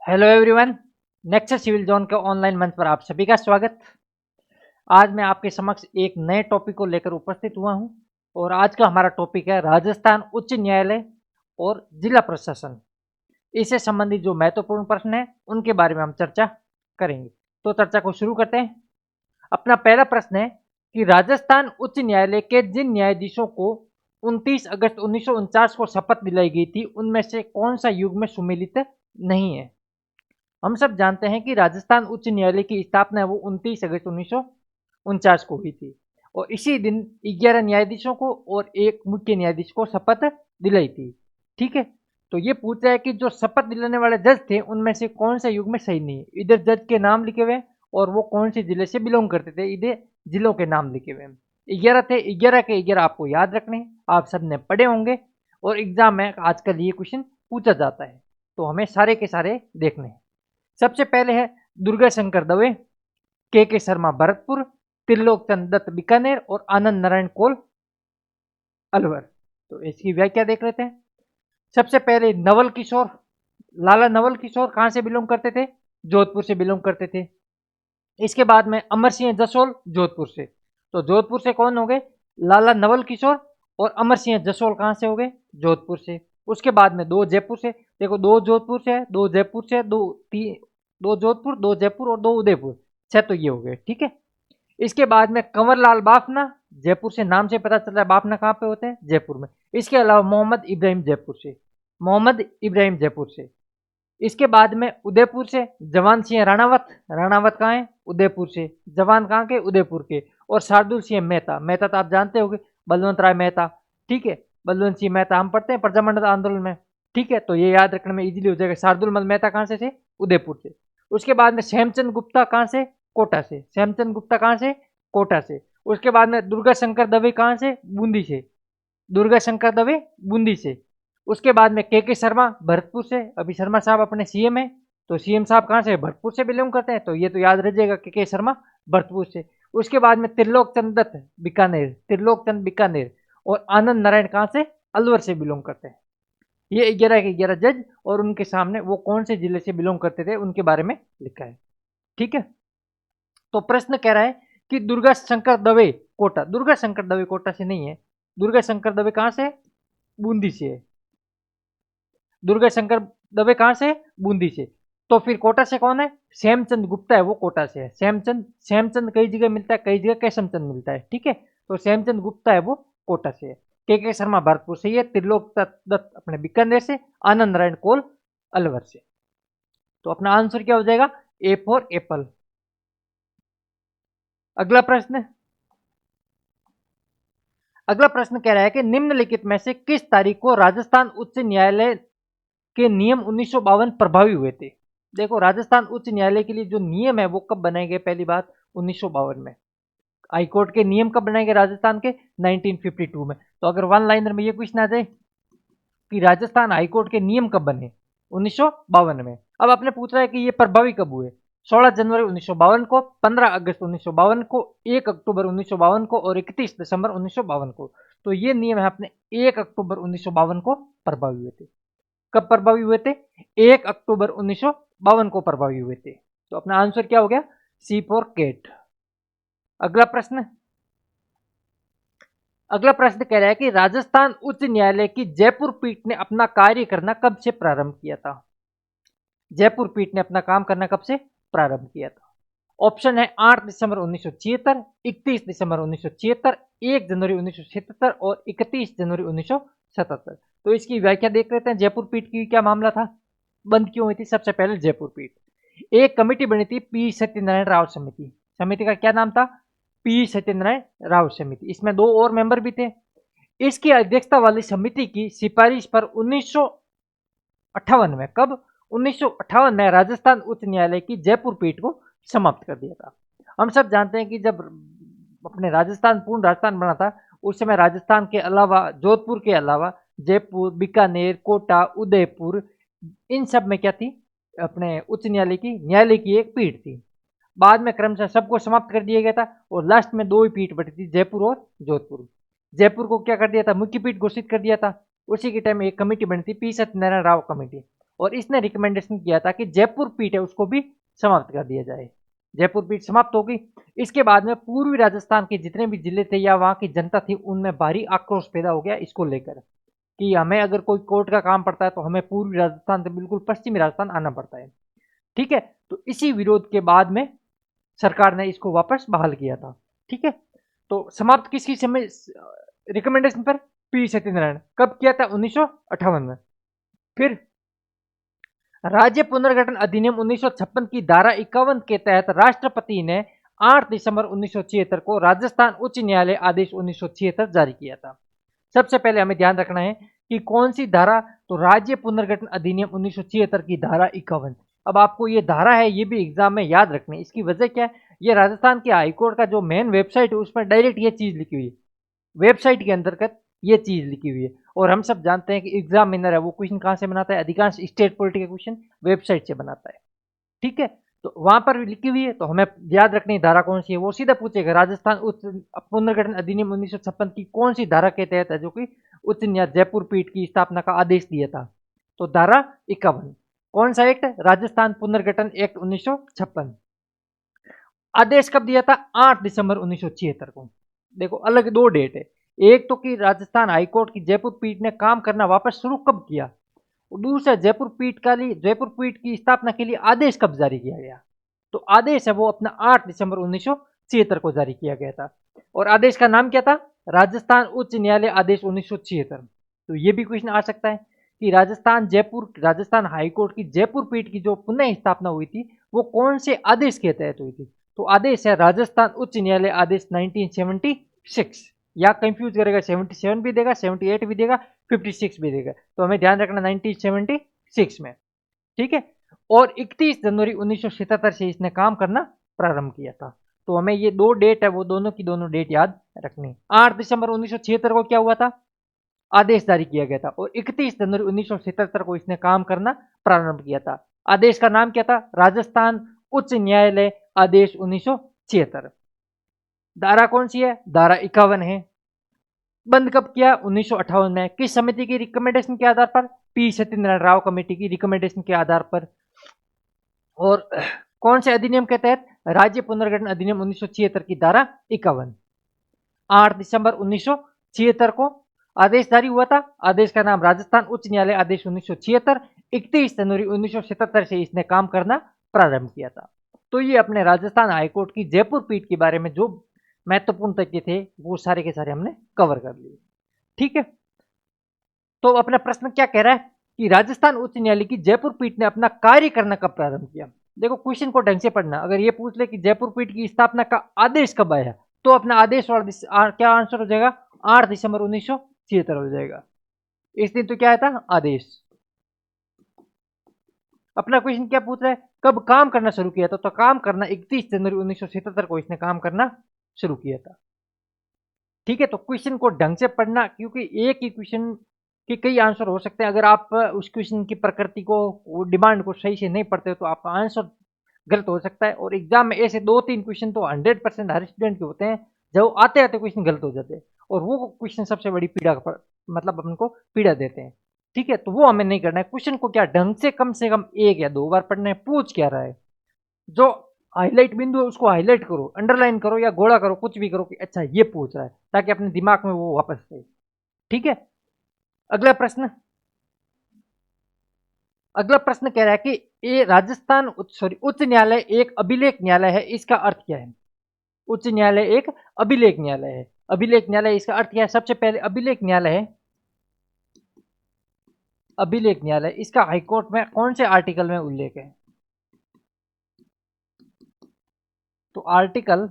Hello everyone. Nexus civil zone के online मंच पर आप सभी का स्वागत। आज मैं आपके समक्ष एक नए टॉपिक को लेकर उपस्थित हुआ हूं और आज का हमारा टॉपिक है राजस्थान उच्च न्यायालय और जिला प्रशासन। इससे संबंधित जो महत्वपूर्ण प्रश्न है उनके बारे में हम चर्चा करेंगे। तो चर्चा को शुरू करते हैं। अपना पहला प्रश्न है कि राजस्थान उच्च न्यायालय के जिन न्यायाधीशों को 29 अगस्त 1949 को शपथ दिलाई गई थी उनमें से कौन सा युग में सुमेलित नहीं है। हम सब जानते हैं कि राजस्थान उच्च न्यायालय की स्थापना वो 29 अगस्त 1949 को हुई थी और इसी दिन 11 न्यायाधीशों को और एक मुख्य न्यायाधीश को शपथ दिलाई थी। ठीक है, तो ये पूछ रहा है कि जो शपथ दिलाने वाले जज थे उनमें से कौन सा युग में सही नहीं है। इधर जज के नाम लिखे हुए और वो कौन से जिले से बिलोंग करते थे, इधर जिलों के नाम लिखे हुए। 11 थे, 11 के 11 आपको याद रखने हैं, आप सबने पढ़े होंगे और एग्जाम में आजकल ये क्वेश्चन पूछा जाता है, तो हमें सारे के सारे देखने हैं। सबसे पहले है दुर्गा शंकर दवे, के शर्मा भरतपुर, त्रिलोक चंद दत्त बीकानेर और आनंद नारायण कोल अलवर। तो इसकी व्याख्या देख लेते हैं। सबसे पहले नवल किशोर, लाला नवल किशोर कहां से बिलोंग करते थे? जोधपुर से बिलोंग करते थे। इसके बाद में अमर सिंह जसोल, जोधपुर से। तो जोधपुर से कौन हो गए? लाला नवल किशोर। और अमर सिंह जसोल कहां से हो गए? जोधपुर से। उसके बाद में दो जयपुर से, देखो दो जोधपुर से, दो जयपुर से, दो जोधपुर, दो जयपुर और दो उदयपुर। छह तो ये हो गए। ठीक है, इसके बाद में कंवरलाल बाफना, जयपुर से, नाम से पता चल रहा है बाफना कहाँ पे होते हैं? जयपुर में। इसके अलावा मोहम्मद इब्राहिम जयपुर से, मोहम्मद इब्राहिम जयपुर से। इसके बाद में उदयपुर से जवान सिंह राणावत, राणावत कहाँ है? उदयपुर से। जवान कहाँ के? उदयपुर के। और शार्दुल सिंह मेहता, मेहता तो आप जानते होंगे, बलवंत राय मेहता। ठीक है, बलवंत सिंह मेहता हम पढ़ते हैं प्रजामंडल आंदोलन में। ठीक है, तो ये याद रखने में इजीली हो जाएगा। शार्दुल मेहता कहाँ से थे? उदयपुर से। उसके बाद में श्यामचंद गुप्ता कहाँ से? कोटा से। श्यामचंद गुप्ता कहाँ से? कोटा से। उसके बाद में दुर्गा शंकर दवे कहाँ से? बूंदी से। दुर्गा शंकर दवे बूंदी से। उसके बाद में के शर्मा भरतपुर से। अभी शर्मा साहब अपने सीएम है, तो सीएम साहब कहाँ से? भरतपुर से बिलोंग करते हैं, तो ये तो याद रह जाएगा के शर्मा भरतपुर से। उसके बाद में त्रिलोक चंद दत्त बीकानेर, त्रिलोक चंद बीकानेर। और आनंद नारायण कहाँ से? अलवर से बिलोंग करते हैं। ये 11 के 11 जज और उनके सामने वो कौन से जिले से बिलोंग करते थे उनके बारे में लिखा है। ठीक है, तो प्रश्न कह रहा है कि दुर्गा शंकर दवे कोटा, दुर्गा शंकर दवे कोटा से नहीं है। दुर्गा शंकर दवे कहाँ से? बूंदी से है। दुर्गा शंकर दवे कहाँ से? बूंदी से। तो फिर कोटा से कौन है? श्यामचंद गुप्ता है, वो कोटा से है। श्यामचंद, श्यामचंद कई जगह मिलता है, कई जगह केशमचंद मिलता है। ठीक है, तो श्यामचंद गुप्ता है वो कोटा से है। के शर्मा भरतपुर से है। त्रिलोक दत्त अपने बीकानेर से। आनंद नारायण कोल अलवर से। तो अपना आंसर क्या हो जाएगा? A for Apple. अगला प्रश्न, अगला प्रश्न कह रहा है कि निम्नलिखित में से किस तारीख को राजस्थान उच्च न्यायालय के नियम 1952 प्रभावी हुए थे? देखो राजस्थान उच्च न्यायालय के लिए जो नियम है वो कब बनाए गए? पहली बात 1952 में। हाईकोर्ट के नियम कब बनाए गए राजस्थान के? 1952 में। तो अगर वन लाइनर में ये क्वेश्चन आ जाए कि राजस्थान हाईकोर्ट के नियम कब बने? 1952 में। अब आपने पूछ रहा है कि ये प्रभावी कब हुए? 16 जनवरी 1952 को, 15 अगस्त 1952 को, 1 अक्टूबर 1952 को और 31 दिसंबर 1952 को। तो ये नियम है अपने 1 अक्टूबर 1952 को प्रभावी हुए थे। कब प्रभावी हुए थे? 1 अक्टूबर 1952 को प्रभावी हुए थे। तो अपना आंसर क्या हो गया? सी फॉर केट। अगला प्रश्न, अगला प्रश्न कह रहा है कि राजस्थान उच्च न्यायालय की जयपुर पीठ ने अपना कार्य करना कब से प्रारंभ किया था? जयपुर पीठ ने अपना काम करना कब से प्रारंभ किया था? ऑप्शन है 8 दिसंबर 1976, 31 दिसंबर 1976, 1 जनवरी 1977 और 31 जनवरी 1977। तो इसकी व्याख्या देख लेते हैं। जयपुर पीठ की क्या मामला था, बंद क्यों हुई थी? सबसे पहले जयपुर पीठ एक कमेटी बनी थी, पी सत्यनारायण राव समिति। समिति का क्या नाम था? पी सत्यनारायण राव समिति। इसमें दो और मेंबर भी थे। इसकी अध्यक्षता वाली समिति की सिफारिश पर 1958 में, कब? 1958 में राजस्थान उच्च न्यायालय की जयपुर पीठ को समाप्त कर दिया था। हम सब जानते हैं कि जब अपने राजस्थान पूर्ण राजस्थान बना था उस समय राजस्थान के अलावा, जोधपुर के अलावा जयपुर, बीकानेर, कोटा, उदयपुर, इन सब में क्या थी? अपने उच्च न्यायालय की एक पीठ थी। बाद में क्रमशः सबको समाप्त कर दिया गया था और लास्ट में दो ही पीठ बची थी, जयपुर और जोधपुर। जयपुर को क्या कर दिया था? मुख्य पीठ घोषित कर दिया था। उसी के टाइम एक कमेटी बनी थी, पी सत्यनारायण राव कमेटी। और इसने रिकमेंडेशन किया था कि जयपुर पीठ है उसको भी समाप्त कर दिया जाए। जयपुर पीठ समाप्त हो गई। इसके बाद में पूर्वी राजस्थान के जितने भी जिले थे या वहाँ की जनता थी उनमें भारी आक्रोश पैदा हो गया इसको लेकर कि हमें अगर कोई कोर्ट का काम पड़ता है तो हमें पूर्वी राजस्थान से बिल्कुल पश्चिमी राजस्थान आना पड़ता है। ठीक है, तो इसी विरोध के बाद में सरकार ने इसको वापस बहाल किया था। ठीक है, तो समाप्त किसकी समय रिकमेंडेशन पर? पी सत्यनारायण। कब किया था? 1958 में। फिर राज्य पुनर्गठन अधिनियम 1956 की धारा 51 के तहत राष्ट्रपति ने 8 दिसंबर 1976 को राजस्थान उच्च न्यायालय आदेश 1976 जारी किया था। सबसे पहले हमें ध्यान रखना है कि कौन सी धारा? तो राज्य पुनर्गठन अधिनियम 1976 की धारा 51। अब आपको ये धारा है ये भी एग्जाम में याद रखनी है। इसकी वजह क्या है? ये राजस्थान के हाईकोर्ट का जो मेन वेबसाइट है उसमें डायरेक्ट ये चीज लिखी हुई है, वेबसाइट के अंतर्गत ये चीज लिखी हुई है। और हम सब जानते हैं कि एग्जामिनर है वो क्वेश्चन कहाँ से बनाता है? अधिकांश स्टेट पॉलिटी के क्वेश्चन वेबसाइट से बनाता है। ठीक है, तो वहां पर लिखी हुई है तो हमें याद रखनी धारा कौन सी है। वो सीधा पूछेगा राजस्थान उच्च पुनर्गठन अधिनियम 1956 की कौन सी धारा के तहत है जो कि उच्च न्यायालय जयपुर पीठ की स्थापना का आदेश दिया था? तो धारा 51। कौन सा एक्ट? राजस्थान पुनर्गठन एक्ट 1956। आदेश कब दिया था? 8 दिसंबर 1976 को। देखो अलग दो डेट है, एक तो कि राजस्थान हाईकोर्ट की जयपुर पीठ ने काम करना वापस शुरू कब किया, और दूसरा जयपुर पीठ की स्थापना के लिए आदेश कब जारी किया गया। तो आदेश है वो अपना 8 दिसंबर 1976 को जारी किया गया था। और आदेश का नाम क्या था? राजस्थान उच्च न्यायालय आदेश 1976। तो ये भी क्वेश्चन आ सकता है कि राजस्थान हाईकोर्ट की जयपुर पीठ की जो पुनः स्थापना हुई थी वो कौन से आदेश के तहत हुई थी? तो आदेश है राजस्थान उच्च न्यायालय आदेश 1976। या कंफ्यूज करेगा 77 भी देगा, 78 भी देगा, 56 भी देगा, तो हमें ध्यान रखना 1976 में। ठीक है, और 31 जनवरी 1977 से इसने काम करना प्रारंभ किया था। तो हमें ये दो डेट है वो दोनों की दोनों डेट याद रखनी। 8 दिसंबर 1976 को क्या हुआ था? आदेश जारी किया गया था। और 31 जनवरी 1977 को इसने काम करना प्रारंभ किया था। आदेश का नाम क्या था? राजस्थान उच्च न्यायालय आदेश 1976। धारा कौन सी है? धारा 51 है। बंद कब किया? 1958 में। किस समिति की रिकमेंडेशन के आधार पर? पी सत्यनारायण राव कमेटी की रिकमेंडेशन के आधार पर। और कौन से अधिनियम के तहत? राज्य पुनर्गठन अधिनियम 1976 की धारा 51। 8 दिसंबर 1976 को आदेश जारी हुआ था। आदेश का नाम राजस्थान उच्च न्यायालय आदेश 1976। 31 जनवरी 1977 से इसने काम करना प्रारंभ किया था। तो ये अपने राजस्थान हाईकोर्ट की जयपुर पीठ के बारे में जो महत्वपूर्ण तथ्य थे वो सारे के सारे हमने कवर कर लिए। ठीक है, तो अपना प्रश्न क्या कह रहा है कि राजस्थान उच्च न्यायालय की जयपुर पीठ ने अपना कार्य करना कब प्रारंभ किया। देखो क्वेश्चन को ढंग से पढ़ना। अगर ये पूछ ले कि जयपुर पीठ की स्थापना का आदेश कब आया तो अपना आदेश वाला क्या आंसर हो जाएगा? 8 दिसंबर 1976 हो जाएगा। इस दिन तो क्या आया था? आदेश। अपना क्वेश्चन क्या पूछ रहा है? कब काम करना शुरू किया था? तो काम करना 31 जनवरी 1977 को इसने काम करना शुरू किया था। ठीक है, तो क्वेश्चन को ढंग से पढ़ना क्योंकि एक ही क्वेश्चन के कई आंसर हो सकते हैं। अगर आप उस क्वेश्चन की प्रकृति को डिमांड को सही से नहीं पढ़ते हो तो आपका आंसर गलत हो सकता है। और एग्जाम में ऐसे 2-3 क्वेश्चन तो 100% हर स्टूडेंट के होते हैं जो आते आते क्वेश्चन गलत हो जाते हैं और वो क्वेश्चन सबसे बड़ी पीड़ा मतलब अपन को पीड़ा देते हैं। ठीक है, तो वो हमें नहीं करना है। क्वेश्चन को क्या ढंग से कम 1 या 2 बार पढ़ना है। पूछ क्या रहा है, जो हाईलाइट बिंदु है उसको हाईलाइट करो, अंडरलाइन करो या गोला करो, कुछ भी करो कि अच्छा ये पूछ रहा है, ताकि अपने दिमाग में वो वापस आए। ठीक है, अगला प्रश्न कह रहा है कि ये राजस्थान उच्च न्यायालय एक अभिलेख न्यायालय है, इसका अर्थ क्या है? उच्च न्यायालय एक अभिलेख न्यायालय है। अभिलेख न्यायालय इसका अर्थ क्या है? सबसे पहले अभिलेख न्यायालय है, अभिलेख न्यायालय इसका हाईकोर्ट में कौन से आर्टिकल में उल्लेख है? तो आर्टिकल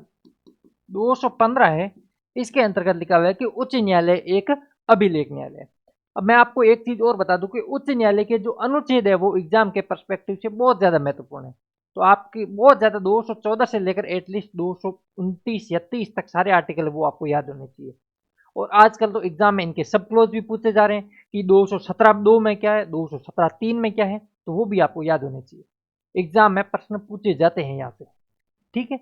215 है, इसके अंतर्गत लिखा हुआ है कि उच्च न्यायालय एक अभिलेख न्यायालय है। अब मैं आपको एक चीज और बता दूं कि उच्च न्यायालय के जो अनुच्छेद है वो एग्जाम के पर्सपेक्टिव से बहुत ज्यादा महत्वपूर्ण है। तो आपकी बहुत ज्यादा 214 से लेकर एटलीस्ट 229 या 30 तक सारे आर्टिकल वो आपको याद होने चाहिए। और आजकल तो एग्जाम में इनके सब क्लोज भी पूछे जा रहे हैं कि 217(2) में क्या है, 217(3) में क्या है, तो वो भी आपको याद होने चाहिए। एग्जाम में प्रश्न पूछे जाते हैं यहाँ से। ठीक है,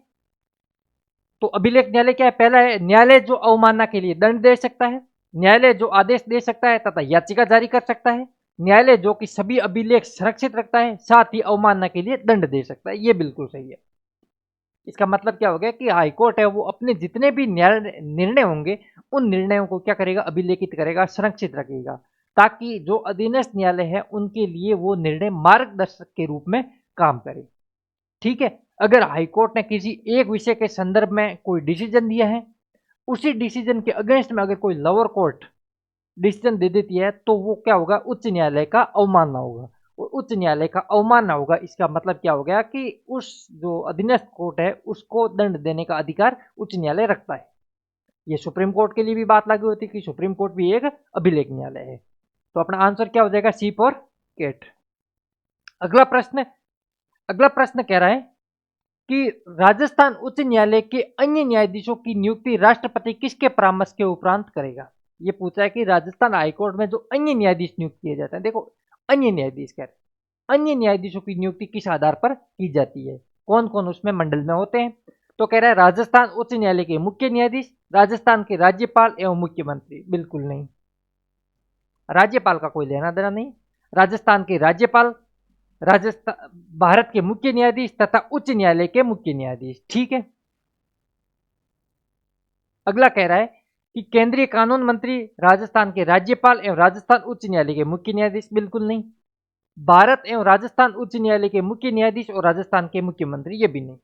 तो अभिलेख न्यायालय क्या है? पहला है न्यायालय जो अवमानना के लिए दंड दे सकता है, न्यायालय जो आदेश दे सकता है तथा याचिका जारी कर सकता है, न्यायालय जो कि सभी अभिलेख संरक्षित रखता है, साथ ही अवमानना के लिए दंड दे सकता है। ये बिल्कुल सही है। इसका मतलब क्या हो गया कि हाई कोर्ट है वो अपने जितने भी निर्णय होंगे उन निर्णयों को क्या करेगा, अभिलेखित करेगा, संरक्षित रखेगा, ताकि जो अधीनस्थ न्यायालय है उनके लिए वो निर्णय मार्गदर्शक के रूप में काम करे। ठीक है, अगर हाई कोर्ट ने किसी एक विषय के संदर्भ में कोई डिसीजन दिया है, उसी डिसीजन के अगेंस्ट में अगर कोई लोअर कोर्ट डिसीजन दे देती है तो वो क्या होगा, उच्च न्यायालय का अवमानना होगा। और उच्च न्यायालय का अवमानना होगा, इसका मतलब क्या हो गया कि उस जो अधीनस्थ कोर्ट है उसको दंड देने का अधिकार उच्च न्यायालय रखता है। ये सुप्रीम कोर्ट के लिए भी बात लागू होती है कि सुप्रीम कोर्ट भी एक अभिलेख न्यायालय है। तो अपना आंसर क्या हो जाएगा, सी फॉर केट। अगला प्रश्न, अगला प्रश्न कह रहा है कि राजस्थान उच्च न्यायालय के अन्य न्यायाधीशों की नियुक्ति राष्ट्रपति किसके परामर्श के उपरांत करेगा। ये पूछा है कि राजस्थान हाईकोर्ट में जो अन्य न्यायाधीश नियुक्त किए जाते हैं, देखो अन्य न्यायाधीश कह रहे हैं, अन्य न्यायाधीशों की नियुक्ति किस आधार पर की जाती है, कौन कौन उसमें मंडल में होते हैं। तो कह रहा है राजस्थान उच्च न्यायालय के मुख्य न्यायाधीश, राजस्थान के राज्यपाल एवं मुख्यमंत्री। बिल्कुल नहीं, राज्यपाल का कोई लेना देना नहीं। राजस्थान के राज्यपाल, राजस्थान भारत के मुख्य न्यायाधीश तथा उच्च न्यायालय के मुख्य न्यायाधीश। ठीक है, अगला कह रहा है कि केंद्रीय कानून मंत्री, राजस्थान के राज्यपाल एवं राजस्थान उच्च न्यायालय के मुख्य न्यायाधीश। बिल्कुल नहीं, भारत एवं राजस्थान उच्च न्यायालय के मुख्य न्यायाधीश और राजस्थान के मुख्यमंत्री। ये भी नहीं,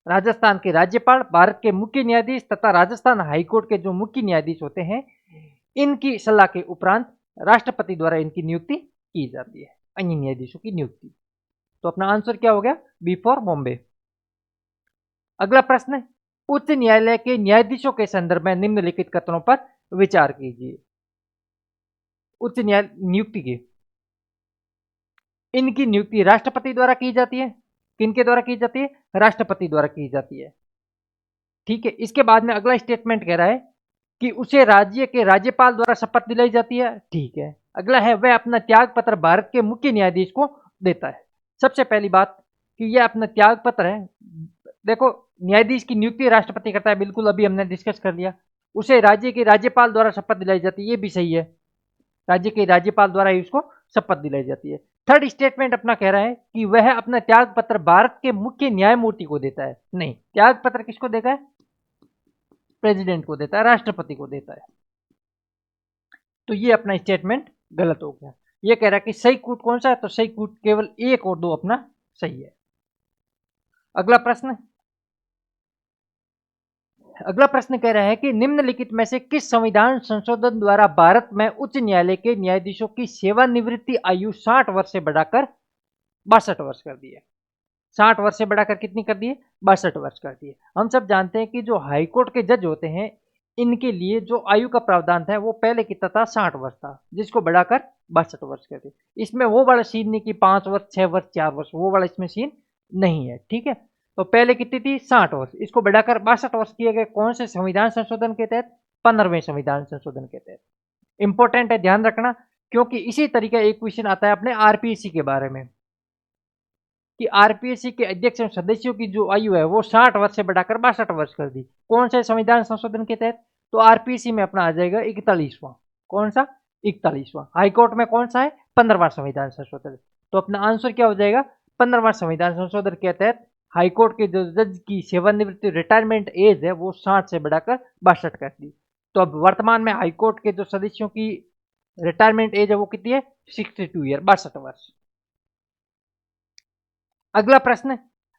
राजस्थान के राज्यपाल, भारत के मुख्य न्यायाधीश तथा राजस्थान हाईकोर्ट के जो मुख्य न्यायाधीश होते हैं, इनकी सलाह के उपरांत राष्ट्रपति द्वारा इनकी नियुक्ति की जाती है, अन्य न्यायाधीशों की नियुक्ति। तो अपना आंसर क्या हो गया, बी फॉर बॉम्बे। अगला प्रश्न, उच्च न्यायालय के न्यायाधीशों के संदर्भ में निम्नलिखित कथनों पर विचार कीजिए। उच्च न्यायालय नियुक्ति की, इनकी नियुक्ति राष्ट्रपति द्वारा की जाती है। किनके द्वारा की जाती है, राष्ट्रपति द्वारा की जाती है। ठीक है, इसके बाद में अगला स्टेटमेंट कह रहा है कि उसे राज्य के राज्यपाल द्वारा शपथ दिलाई जाती है। ठीक है, अगला है वह अपना त्याग पत्र भारत के मुख्य न्यायाधीश को देता है। सबसे पहली बात कि यह अपना त्याग पत्र है, देखो न्यायाधीश की नियुक्ति राष्ट्रपति करता है, बिल्कुल अभी हमने डिस्कस कर लिया। उसे राज्य के राज्यपाल द्वारा शपथ दिलाई जाती है, ये भी सही है, राज्य के राज्यपाल द्वारा ही उसको शपथ दिलाई जाती है। थर्ड स्टेटमेंट अपना कह रहा है कि वह अपना त्याग पत्र भारत के मुख्य न्यायमूर्ति को देता है। नहीं, त्याग पत्र किसको देता है, प्रेसिडेंट को देता है, राष्ट्रपति को देता है। तो ये अपना स्टेटमेंट गलत हो गया। ये कह रहा है कि सही कूट कौन सा है, तो सही कूट केवल 1 और 2 अपना सही है। अगला प्रश्न, अगला प्रश्न कह रहा है कि निम्नलिखित में से किस संविधान संशोधन द्वारा भारत में उच्च न्यायालय के न्यायाधीशों की सेवानिवृत्ति आयु 60 वर्ष से बढ़ाकर 62 वर्ष कर दी है। 60 वर्ष से बढ़ाकर कितनी कर दी है, 62 वर्ष कर दी है। हम सब जानते हैं कि जो हाईकोर्ट के जज होते हैं इनके लिए जो आयु का प्रावधान था वो पहले कितना था, 60 वर्ष था, जिसको बढ़ाकर 62 वर्ष कर दिया। इसमें वो वाला सीन नहीं कि 5 वर्ष, 6 वर्ष, 4 वर्ष, वो वाला इसमें सीन नहीं है। ठीक है, तो पहले कितनी थी, 60 वर्ष, इसको बढ़ाकर 62 वर्ष किए गए। कौन से संविधान संशोधन के तहत, 15वें संविधान संशोधन के तहत। इंपॉर्टेंट है, ध्यान रखना, क्योंकि इसी तरीके एक क्वेश्चन आता है अपने आरपीएससी के बारे में कि आरपीएससी के अध्यक्ष एवं सदस्यों की जो आयु है वो 60 वर्ष से बढ़ाकर 62 वर्ष कर दी। कौन से संविधान संशोधन के तहत, तो आरपीएससी में अपना आ जाएगा 41वां। कौन सा, 41वां। हाईकोर्ट में कौन सा है, 15वां संविधान संशोधन। तो अपना आंसर क्या हो जाएगा, 15वां संविधान संशोधन के तहत हाईकोर्ट के जो जज की सेवानिवृत्ति रिटायरमेंट एज है वो 60 से बढ़ाकर 62 कर दी। तो अब वर्तमान में हाईकोर्ट के जो सदस्यों की रिटायरमेंट एज है वो कितनी है, 62 ईयर, 62 वर्ष। अगला प्रश्न,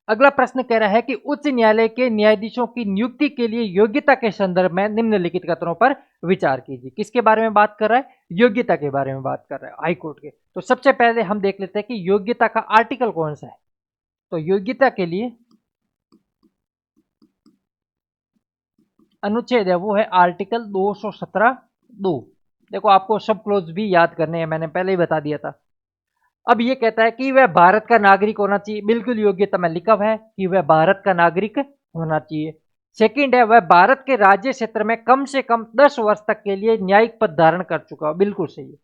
अगला प्रश्न कह रहा है कि उच्च न्यायालय के न्यायाधीशों की नियुक्ति के लिए योग्यता के संदर्भ में निम्नलिखित कथनों पर विचार कीजिए। किसके बारे में बात कर रहा है, योग्यता के बारे में बात कर रहा है हाईकोर्ट के। तो सबसे पहले हम देख लेते हैं कि योग्यता का आर्टिकल कौन सा है। तो योग्यता के लिए अनुच्छेद है वो है आर्टिकल 217(2). देखो आपको सब क्लोज भी याद करने हैं, मैंने पहले ही बता दिया था। अब ये कहता है कि वह भारत का नागरिक होना चाहिए, बिल्कुल योग्यता में लिखा हुआ है कि वह भारत का नागरिक होना चाहिए। सेकंड है वह भारत के राज्य क्षेत्र में कम से कम 10 वर्ष तक के लिए न्यायिक पद धारण कर चुका हो, बिल्कुल सही है।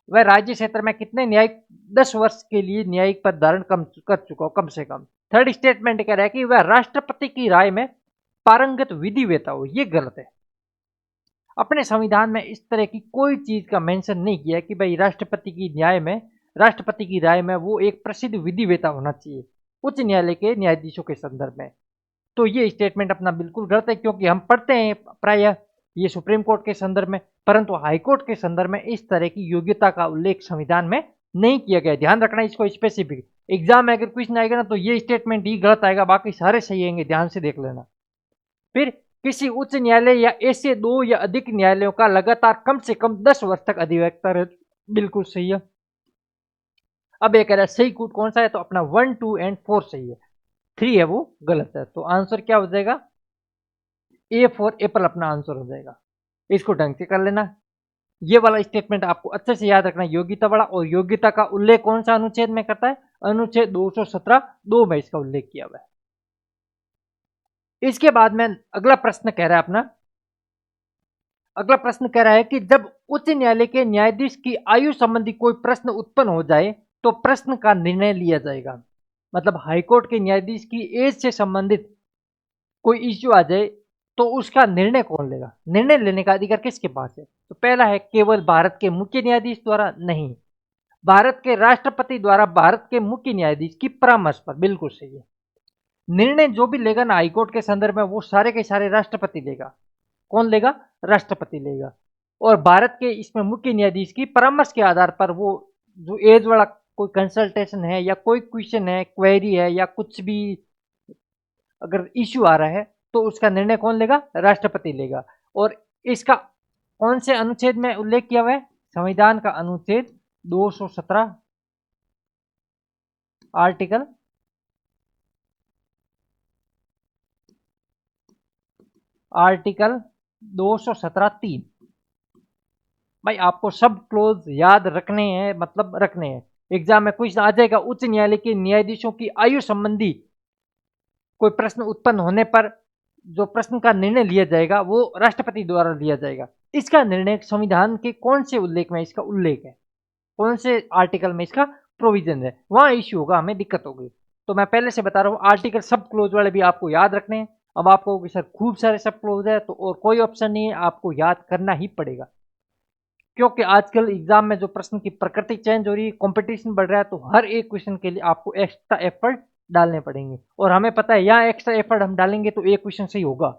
वह राज्य क्षेत्र में कितने न्यायिक, 10 वर्ष के लिए न्यायिक पद धारण कर चुका हो कम से कम। थर्ड स्टेटमेंट कह रहा है कि वह राष्ट्रपति की राय में पारंगत विधिवेता हो, ये गलत है। अपने संविधान में इस तरह की कोई चीज का मेंशन नहीं किया कि भाई राष्ट्रपति की राय में वो एक प्रसिद्ध विधिवेता होना चाहिए उच्च न्यायालय के न्यायाधीशों के संदर्भ में। तो ये स्टेटमेंट अपना बिल्कुल गलत है, क्योंकि हम पढ़ते हैं प्रायः ये सुप्रीम कोर्ट के संदर्भ में, परंतु हाई कोर्ट के संदर्भ में इस तरह की योग्यता का उल्लेख संविधान में नहीं किया गया। ध्यान रखना इसको, स्पेसिफिक एग्जाम में अगर क्वेश्चन आएगा ना तो ये स्टेटमेंट ही गलत आएगा, बाकी सारे सही आएंगे, ध्यान से देख लेना। फिर किसी उच्च न्यायालय या ऐसे 2 या अधिक न्यायालयों का लगातार कम से कम 10 वर्ष तक अधिवक्ता रहे, बिल्कुल सही है। अब ये कह रहा है सही कूट कौन सा है, तो अपना 1, 2 एंड 4 सही है, 3 है वो गलत है। तो आंसर क्या हो जाएगा, ए फॉर एप्पल अपना आंसर हो जाएगा। इसको ढंग से कर लेना। ये वाला स्टेटमेंट आपको अच्छे से याद रखना, योग्यता वाला। और योग्यता का उल्लेख कौन सा अनुच्छेद में करता है, अनुच्छेद 217(2) में इसका उल्लेख किया हुआ है। इसके बाद में अगला प्रश्न कह रहा है अपना, अगला प्रश्न कह रहा है कि जब उच्च न्यायालय के न्यायाधीश की आयु संबंधी कोई प्रश्न उत्पन्न हो जाए तो प्रश्न का निर्णय लिया जाएगा। मतलब हाईकोर्ट के न्यायाधीश की एज से संबंधित कोई इश्यू आ जाए तो उसका निर्णय कौन लेगा, निर्णय लेने का अधिकार किसके पास है। तो पहला है केवल भारत के मुख्य न्यायाधीश द्वारा, नहीं, भारत के राष्ट्रपति द्वारा भारत के मुख्य न्यायाधीश की परामर्श पर, बिल्कुल सही है। निर्णय जो भी लेगा ना हाईकोर्ट के संदर्भ में वो सारे के सारे राष्ट्रपति लेगा। कौन लेगा, राष्ट्रपति लेगा। और भारत के इसमें मुख्य न्यायाधीश की परामर्श के आधार पर वो जो एज वाला कोई कंसल्टेशन है या कोई क्वेश्चन है, क्वेरी है या कुछ भी अगर इश्यू आ रहा है तो उसका निर्णय कौन लेगा, राष्ट्रपति लेगा। और इसका कौन से अनुच्छेद में उल्लेख किया हुआ है, संविधान का अनुच्छेद 217 आर्टिकल 217(3). भाई आपको सब क्लोज याद रखने हैं, मतलब रखने हैं। एग्जाम में क्वेश्चन आ जाएगा, उच्च न्यायालय के न्यायाधीशों की आयु संबंधी कोई प्रश्न उत्पन्न होने पर जो प्रश्न का निर्णय लिया जाएगा वो राष्ट्रपति द्वारा लिया जाएगा। इसका निर्णय संविधान के कौन से उल्लेख में इसका उल्लेख है, कौन से आर्टिकल में इसका प्रोविजन है, वहां इश्यू होगा, हमें दिक्कत होगी। तो मैं पहले से बता रहा हूँ, आर्टिकल सब क्लोज वाले भी आपको याद रखने हैं। अब आपको सर खूब सारे सब क्लोज है तो और कोई ऑप्शन नहीं है, आपको याद करना ही पड़ेगा, क्योंकि आजकल एग्जाम में जो प्रश्न की प्रकृति चेंज हो रही है, कंपटीशन बढ़ रहा है, तो हर एक क्वेश्चन के लिए आपको एक्स्ट्रा एफर्ट डालने पड़ेंगे। और हमें पता है यहाँ एक्स्ट्रा एफर्ट हम डालेंगे तो एक क्वेश्चन सही होगा।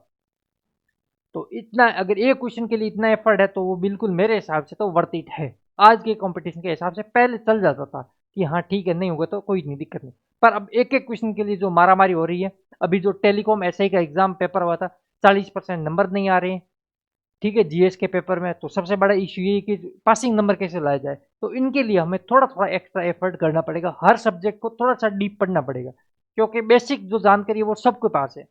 तो इतना, अगर एक क्वेश्चन के लिए इतना एफर्ट है तो वो बिल्कुल मेरे हिसाब से तो वर्थ इट है। आज के कंपटीशन के हिसाब से पहले चल जाता था कि हाँ ठीक है, नहीं होगा तो कोई नहीं, दिक्कत नहीं, पर अब एक एक क्वेश्चन के लिए जो मारामारी हो रही है। अभी जो टेलीकॉम एसआई का एग्जाम पेपर हुआ था, 40% नंबर नहीं आ रहे हैं, ठीक है, जीएस के पेपर में। तो सबसे बड़ा इश्यू ये कि पासिंग नंबर कैसे लाया जाए, तो इनके लिए हमें थोड़ा थोड़ा एक्स्ट्रा एफर्ट करना पड़ेगा, हर सब्जेक्ट को थोड़ा सा डीप पढ़ना पड़ेगा, क्योंकि बेसिक जो जानकारी है वो सबके पास है।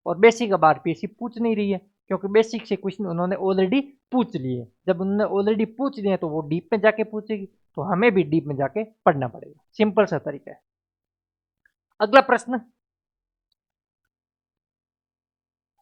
और बेसिक अब आरपीएससी पूछ नहीं रही है, क्योंकि बेसिक से क्वेश्चन उन्होंने ऑलरेडी पूछ लिए। जब उन्होंने ऑलरेडी पूछ लिए तो वो डीप में जाके पूछेगी, तो हमें भी डीप में जाके पढ़ना पड़ेगा। सिंपल सा तरीका है। अगला प्रश्न,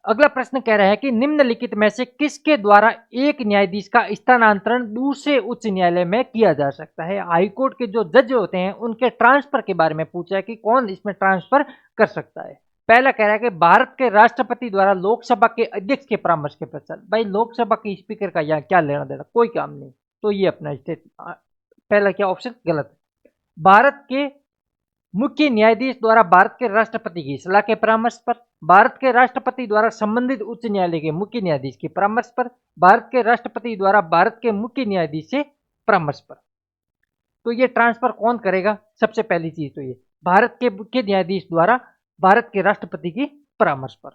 अगला प्रश्न कह रहा है कि निम्नलिखित में से किसके द्वारा एक न्यायाधीश का स्थानांतरण दूसरे उच्च न्यायालय में किया जा सकता है। हाईकोर्ट के जो जज होते हैं उनके ट्रांसफर के बारे में पूछा है कि कौन इसमें ट्रांसफर कर सकता है। पहला कह रहा है कि भारत के राष्ट्रपति द्वारा लोकसभा के अध्यक्ष के परामर्श के पश्चात। भाई लोकसभा के स्पीकर का यहाँ क्या लेना देना, कोई काम नहीं। तो ये अपना स्टेट, पहला क्या ऑप्शन गलत है। भारत के मुख्य न्यायाधीश द्वारा भारत के राष्ट्रपति की सलाह के परामर्श पर, भारत के राष्ट्रपति द्वारा संबंधित उच्च न्यायालय के मुख्य न्यायाधीश के परामर्श पर, भारत के राष्ट्रपति द्वारा भारत के मुख्य न्यायाधीश से परामर्श पर। तो ये ट्रांसफर कौन करेगा, सबसे पहली चीज तो ये भारत के मुख्य न्यायाधीश द्वारा भारत के राष्ट्रपति की परामर्श पर।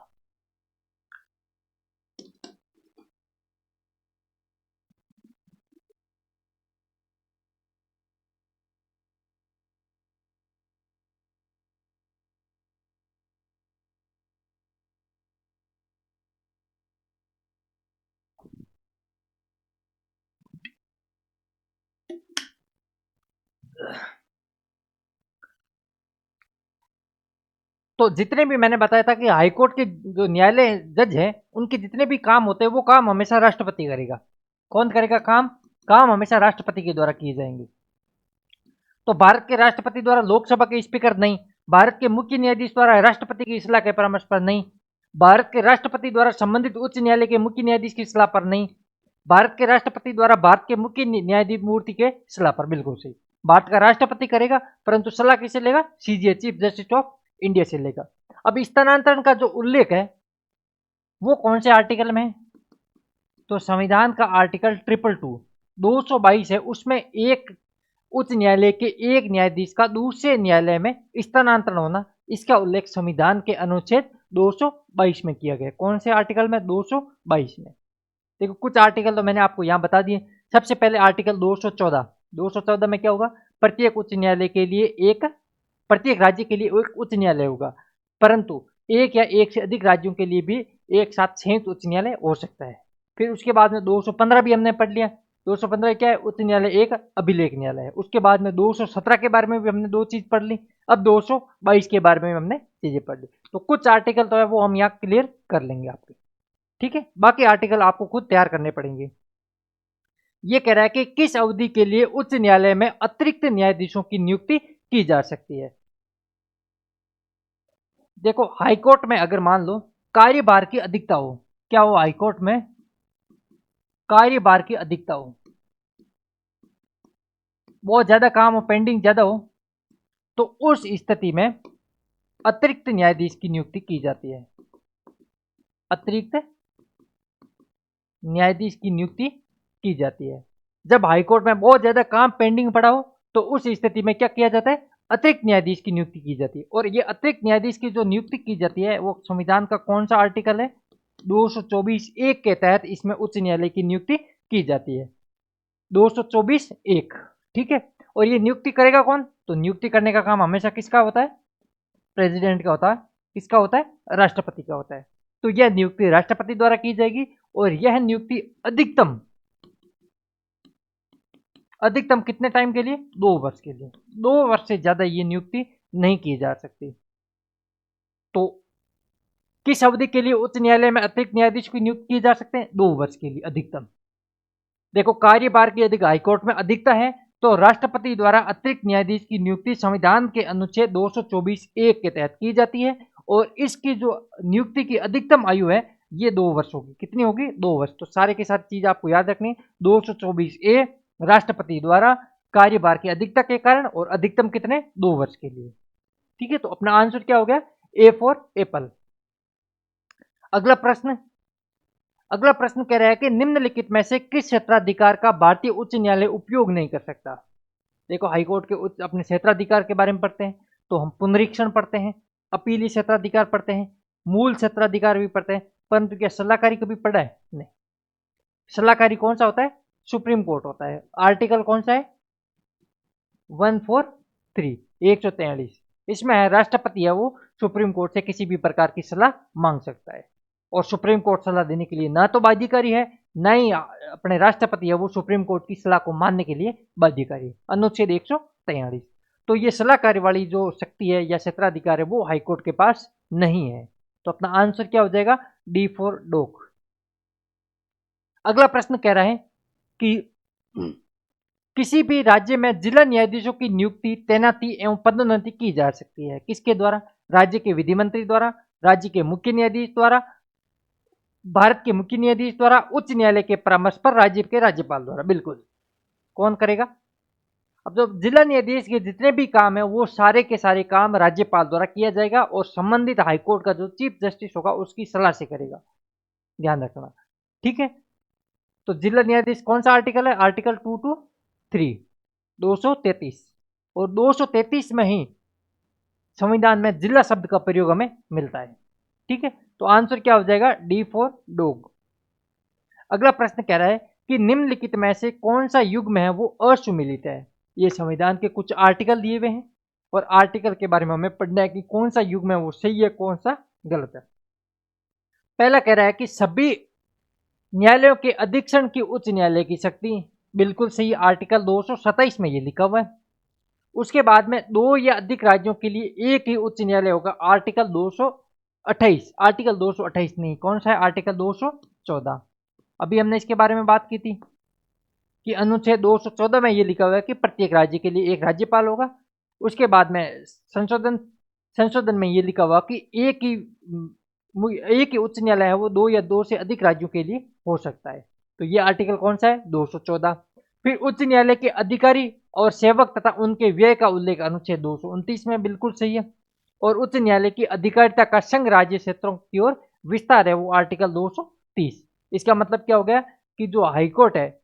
तो जितने भी मैंने बताया था कि हाईकोर्ट के जो न्यायालय जज हैं उनके जितने भी काम होते हैं वो काम हमेशा राष्ट्रपति करेगा। कौन करेगा काम, काम हमेशा राष्ट्रपति के द्वारा किए जाएंगे। तो भारत के राष्ट्रपति द्वारा लोकसभा के स्पीकर नहीं, भारत के मुख्य न्यायाधीश द्वारा राष्ट्रपति की सलाह के परामर्श पर नहीं, भारत के राष्ट्रपति द्वारा संबंधित उच्च न्यायालय के मुख्य न्यायाधीश की सलाह पर नहीं, भारत के राष्ट्रपति द्वारा भारत के मुख्य न्यायाधीश के सलाह पर, बिल्कुल सही। भारत का राष्ट्रपति करेगा, परंतु सलाह किसे लेगा? CGA, chief justice of India से लेगा। अब स्थानांतरण का जो उल्लेख है वो कौन से आर्टिकल में है? तो संविधान का आर्टिकल 222 है, उसमें एक उच्च न्यायालय के एक न्यायाधीश का दूसरे न्यायालय में स्थानांतरण होना, इसका उल्लेख संविधान के अनुच्छेद 222 में किया गया। कौन से आर्टिकल में? 222 में। देखो कुछ आर्टिकल तो मैंने आपको यहाँ बता दिए। सबसे पहले आर्टिकल 214 में क्या होगा? प्रत्येक उच्च न्यायालय के लिए प्रत्येक राज्य के लिए एक उच्च न्यायालय होगा, परंतु एक या एक से अधिक राज्यों के लिए भी एक साथ संयुक्त उच्च न्यायालय हो सकता है। फिर उसके बाद में 215 भी हमने पढ़ लिया। 215 क्या है? उच्च न्यायालय एक अभिलेख न्यायालय है। उसके बाद में 217 के बारे में भी हमने दो चीज पढ़ ली। अब 222 के बारे में हमने चीजें पढ़ ली। तो कुछ आर्टिकल तो है वो हम यहाँ क्लियर कर लेंगे आपके, ठीक है। बाकी आर्टिकल आपको खुद तैयार करने पड़ेंगे। ये कह रहा है कि किस अवधि के लिए उच्च न्यायालय में अतिरिक्त न्यायाधीशों की नियुक्ति की जा सकती है? देखो हाईकोर्ट में अगर मान लो कार्यभार की अधिकता हो, क्या हो? हाईकोर्ट में कार्यभार की अधिकता हो, बहुत ज्यादा काम हो, पेंडिंग ज्यादा हो, तो उस स्थिति में अतिरिक्त न्यायाधीश की नियुक्ति की जाती है। अतिरिक्त न्यायाधीश की नियुक्ति की जाती है। जब हाईकोर्ट में बहुत ज्यादा काम पेंडिंग पड़ा हो तो उस स्थिति में क्या किया जाता है? अतिरिक्त न्यायाधीश की नियुक्ति की जाती है। और ये अतिरिक्त न्यायाधीश की जो नियुक्ति की जाती है वो संविधान का कौन सा आर्टिकल है? 224(1) के तहत इसमें उच्च न्यायालय की नियुक्ति की जाती है। 224(1), ठीक है। और ये नियुक्ति करेगा कौन? तो नियुक्ति करने का काम हमेशा किसका होता है? प्रेसिडेंट का होता है। किसका होता है? राष्ट्रपति का होता है। तो यह नियुक्ति राष्ट्रपति द्वारा की जाएगी और यह नियुक्ति अधिकतम कितने टाइम के लिए? 2 वर्ष के लिए। 2 वर्ष से ज्यादा ये नियुक्ति नहीं की जा सकती। तो किस अवधि के लिए उच्च न्यायालय में अतिरिक्त न्यायाधीश की नियुक्ति की जा सकते हैं? 2 वर्ष के लिए अधिकतम। देखो कार्यभार की यदि हाईकोर्ट में अधिकता है तो राष्ट्रपति द्वारा अतिरिक्त न्यायाधीश की नियुक्ति संविधान के अनुच्छेद 224(1) के तहत की जाती है और इसकी जो नियुक्ति की अधिकतम आयु है ये 2 वर्ष होगी। कितनी होगी? 2 वर्ष। तो सारे के साथ चीज आपको याद रखनी, 224(a) राष्ट्रपति द्वारा कार्यभार की अधिकता के कारण और अधिकतम कितने? 2 वर्ष के लिए, ठीक है। तो अपना आंसर क्या हो गया? A for Apple. अगला प्रश्न कह रहा है कि निम्नलिखित में से किस क्षेत्राधिकार का भारतीय उच्च न्यायालय उपयोग नहीं कर सकता? देखो हाईकोर्ट के अपने क्षेत्राधिकार के बारे में पढ़ते हैं तो हम पुनरीक्षण पढ़ते हैं, अपीली क्षेत्राधिकार पढ़ते हैं, मूल क्षेत्राधिकार भी पढ़ते हैं, परंतु क्या सलाहकारी कभी पढ़ा है? नहीं। सलाहकारी कौन सा होता है? सुप्रीम कोर्ट होता है। आर्टिकल कौन सा है? 143, 143। इसमें है राष्ट्रपति है वो सुप्रीम कोर्ट से किसी भी प्रकार की सलाह मांग सकता है और सुप्रीम कोर्ट सलाह देने के लिए ना तो बाध्यकारी है, ना ही अपने राष्ट्रपति है वो सुप्रीम कोर्ट की सलाह को मानने के लिए बाध्यकारी है। अनुच्छेद 143। तो ये सलाहकारी वाली जो शक्ति है या क्षेत्राधिकार है वो हाईकोर्ट के पास नहीं है। तो अपना आंसर क्या हो जाएगा? D for dog. अगला प्रश्न कह रहा है कि किसी भी राज्य में जिला न्यायाधीशों की नियुक्ति, तैनाती एवं पदोन्नति की जा सकती है। किसके द्वारा? राज्य के विधि मंत्री द्वारा, राज्य के मुख्य न्यायाधीश द्वारा, भारत के मुख्य न्यायाधीश द्वारा, उच्च न्यायालय के परामर्श पर राज्य के राज्यपाल द्वारा। बिल्कुल। कौन करेगा? अब जो जिला न्यायाधीश के जितने भी काम है वो सारे के सारे काम राज्यपाल द्वारा किया जाएगा और संबंधित हाईकोर्ट का जो चीफ जस्टिस होगा उसकी सलाह से करेगा। ध्यान रखना, ठीक है। तो जिला न्यायाधीश कौन सा आर्टिकल है? आर्टिकल 223, 233 और 233 में ही संविधान में जिला शब्द का प्रयोग हमें मिलता है, ठीक है। तो आंसर क्या हो जाएगा? D for dog. अगला प्रश्न कह रहा है कि निम्नलिखित में से कौन सा युग्म है वो असुमिलित है। ये संविधान के कुछ आर्टिकल दिए हुए हैं और आर्टिकल के बारे में हमें पढ़ना है कि कौन सा युग्म है वो सही है, कौन सा गलत है। पहला कह रहा है कि सभी न्यायालयों के अधीक्षण की उच्च न्यायालय की शक्ति। बिल्कुल सही, आर्टिकल 227 में ये लिखा हुआ है। उसके बाद में 2 या अधिक राज्यों के लिए एक ही उच्च न्यायालय होगा, आर्टिकल 228। आर्टिकल 228 नहीं, कौन सा है? आर्टिकल 214। अभी हमने इसके बारे में बात की थी कि अनुच्छेद 214 में ये लिखा हुआ है कि प्रत्येक राज्य के लिए एक राज्यपाल होगा। उसके बाद में संशोधन में ये लिखा हुआ कि एक ही उच्च न्यायालय है वो 2 या 2 से अधिक राज्यों के लिए हो सकता है। तो ये आर्टिकल कौन सा है? 214। फिर उच्च न्यायालय के अधिकारी और सेवक तथा उनके व्यय का उल्लेख अनुच्छेद 229 में बिल्कुल सही है। और उच्च न्यायालय की अधिकारिता का संघ राज्य क्षेत्रों की ओर विस्तार है, वो आर्टिकल 230। इसका मतलब क्या हो गया कि जो हाईकोर्ट है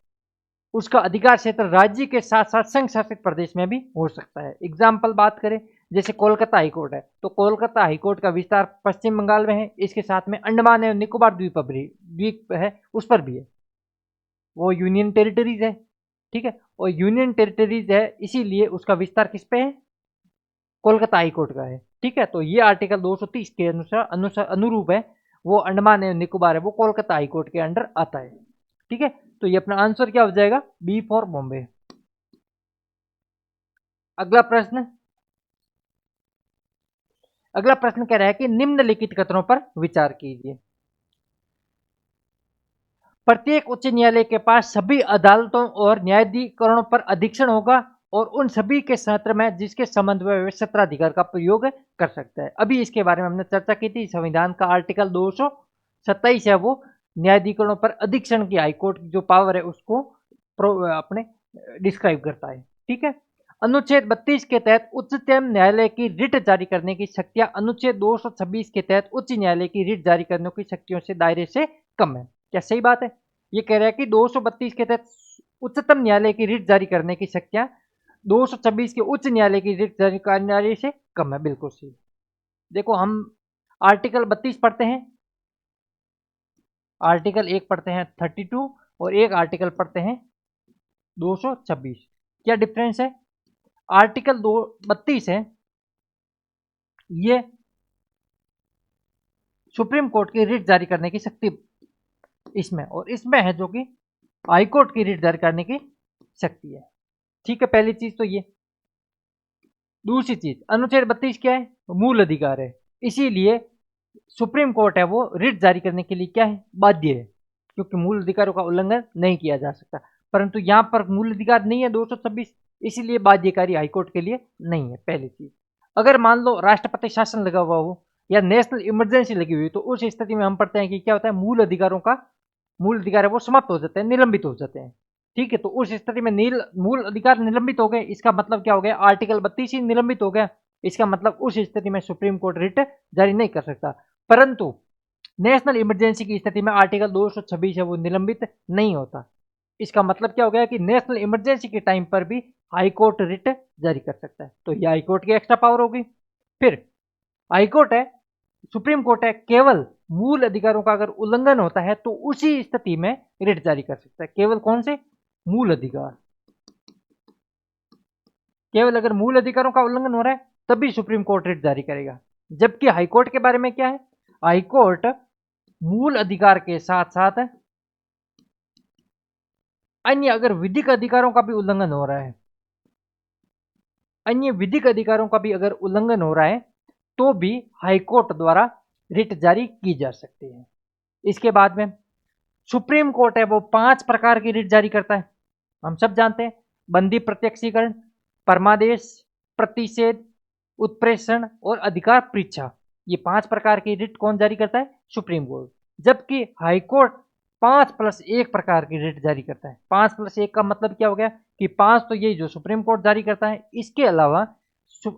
उसका अधिकार क्षेत्र राज्य के साथ साथ संघ शासित प्रदेश में भी हो सकता है। एग्जाम्पल बात करें, जैसे कोलकाता हाईकोर्ट है, तो कोलकाता हाईकोर्ट का विस्तार पश्चिम बंगाल में है, इसके साथ में अंडमान एवं निकोबार द्वीप है, उस पर भी है, वो यूनियन टेरिटरीज है। ठीक है, और यूनियन टेरिटरीज है इसीलिए उसका विस्तार किस पे है? कोलकाता हाईकोर्ट का है। ठीक है, तो ये आर्टिकल 230 के अनुसार अनुरूप है, वो अंडमान एवं निकोबार है, वो कोलकाता हाईकोर्ट के अंडर आता है। ठीक है, तो ये अपना आंसर क्या हो जाएगा? B for Bombay. अगला प्रश्न, अगला प्रश्न कह रहा है कि निम्नलिखित कथनों पर विचार कीजिए। प्रत्येक उच्च न्यायालय के पास सभी अदालतों और न्यायाधिकरणों पर अधीक्षण होगा और उन सभी के क्षेत्र में जिसके संबंध में वे सत्राधिकार का प्रयोग कर सकता है। अभी इसके बारे में हमने चर्चा की थी। संविधान का आर्टिकल 227 है, वो न्यायाधिकरणों पर अधीक्षण की हाईकोर्ट की जो पावर है उसको अपने डिस्क्राइब करता है। ठीक है, अनुच्छेद 32 के तहत उच्चतम न्यायालय की रिट जारी करने की शक्तियां अनुच्छेद 226 के तहत उच्च न्यायालय की रिट जारी करने की शक्तियों से दायरे से कम है। क्या सही बात है? ये कह रहा है कि 232 के तहत उच्चतम न्यायालय की रिट जारी करने की शक्तियां 226 के उच्च न्यायालय की रिट जारी करने से कम है। बिल्कुल सही। देखो, हम आर्टिकल 32 पढ़ते हैं, आर्टिकल 1 पढ़ते हैं 32 और एक आर्टिकल पढ़ते हैं 226। क्या डिफरेंस है? आर्टिकल 32 है ये सुप्रीम कोर्ट की रिट जारी करने की शक्ति इसमें, और इसमें है जो कि हाई कोर्ट की रिट जारी करने की शक्ति है। ठीक है, पहली चीज तो ये। दूसरी चीज, अनुच्छेद 32 क्या है? मूल अधिकार है, इसीलिए सुप्रीम कोर्ट है वो रिट जारी करने के लिए क्या है? बाध्य है, क्योंकि मूल अधिकारों का उल्लंघन नहीं किया जा सकता। परंतु यहां पर मूल अधिकार नहीं है 226, इसीलिए बाध्यकारी हाईकोर्ट के लिए नहीं है। पहली चीज, अगर मान लो राष्ट्रपति शासन लगा हुआ हो या नेशनल इमरजेंसी लगी हुई, तो उस स्थिति में हम पढ़ते हैं कि क्या होता है? मूल अधिकारों का मूल अधिकार है वो समाप्त हो जाते हैं, निलंबित हो जाते हैं। ठीक है, तो उस स्थिति में मूल अधिकार निलंबित हो गए, इसका मतलब क्या हो गया? आर्टिकल 32 ही निलंबित हो गया। इसका मतलब उस स्थिति में सुप्रीम कोर्ट रिट जारी नहीं कर सकता। परंतु नेशनल इमरजेंसी की स्थिति में आर्टिकल 226 है वो निलंबित नहीं होता। इसका मतलब क्या हो गया कि नेशनल इमरजेंसी के टाइम पर भी हाईकोर्ट रिट जारी कर सकता है। तो ये हाईकोर्ट की एक्स्ट्रा पावर होगी। फिर हाईकोर्ट है, सुप्रीम कोर्ट है, केवल मूल अधिकारों का अगर उल्लंघन होता है तो उसी स्थिति में रिट जारी कर सकता है। केवल कौन से? मूल अधिकार। केवल अगर मूल अधिकारों का उल्लंघन हो रहा है तभी सुप्रीम कोर्ट रिट जारी करेगा। जबकि हाईकोर्ट के बारे में क्या है? हाईकोर्ट मूल अधिकार के साथ साथ अन्य अगर विधिक अधिकारों का भी उल्लंघन हो रहा है, अन्य विधिक अधिकारों का भी अगर उल्लंघन हो रहा है तो भी हाईकोर्ट द्वारा रिट जारी की जा सकती है। इसके बाद में सुप्रीम कोर्ट है वो 5 प्रकार की रिट जारी करता है। हम सब जानते हैं, बंदी प्रत्यक्षीकरण, परमादेश, प्रतिषेध, उत्प्रेषण और अधिकार परीक्षा। ये 5 प्रकार की रिट कौन जारी करता है? Supreme court. जबकि हाईकोर्ट 5+1 प्रकार की रिट जारी करता है। 5+1 का मतलब क्या हो गया कि 5 तो यही जो सुप्रीम कोर्ट जारी करता है, इसके अलावा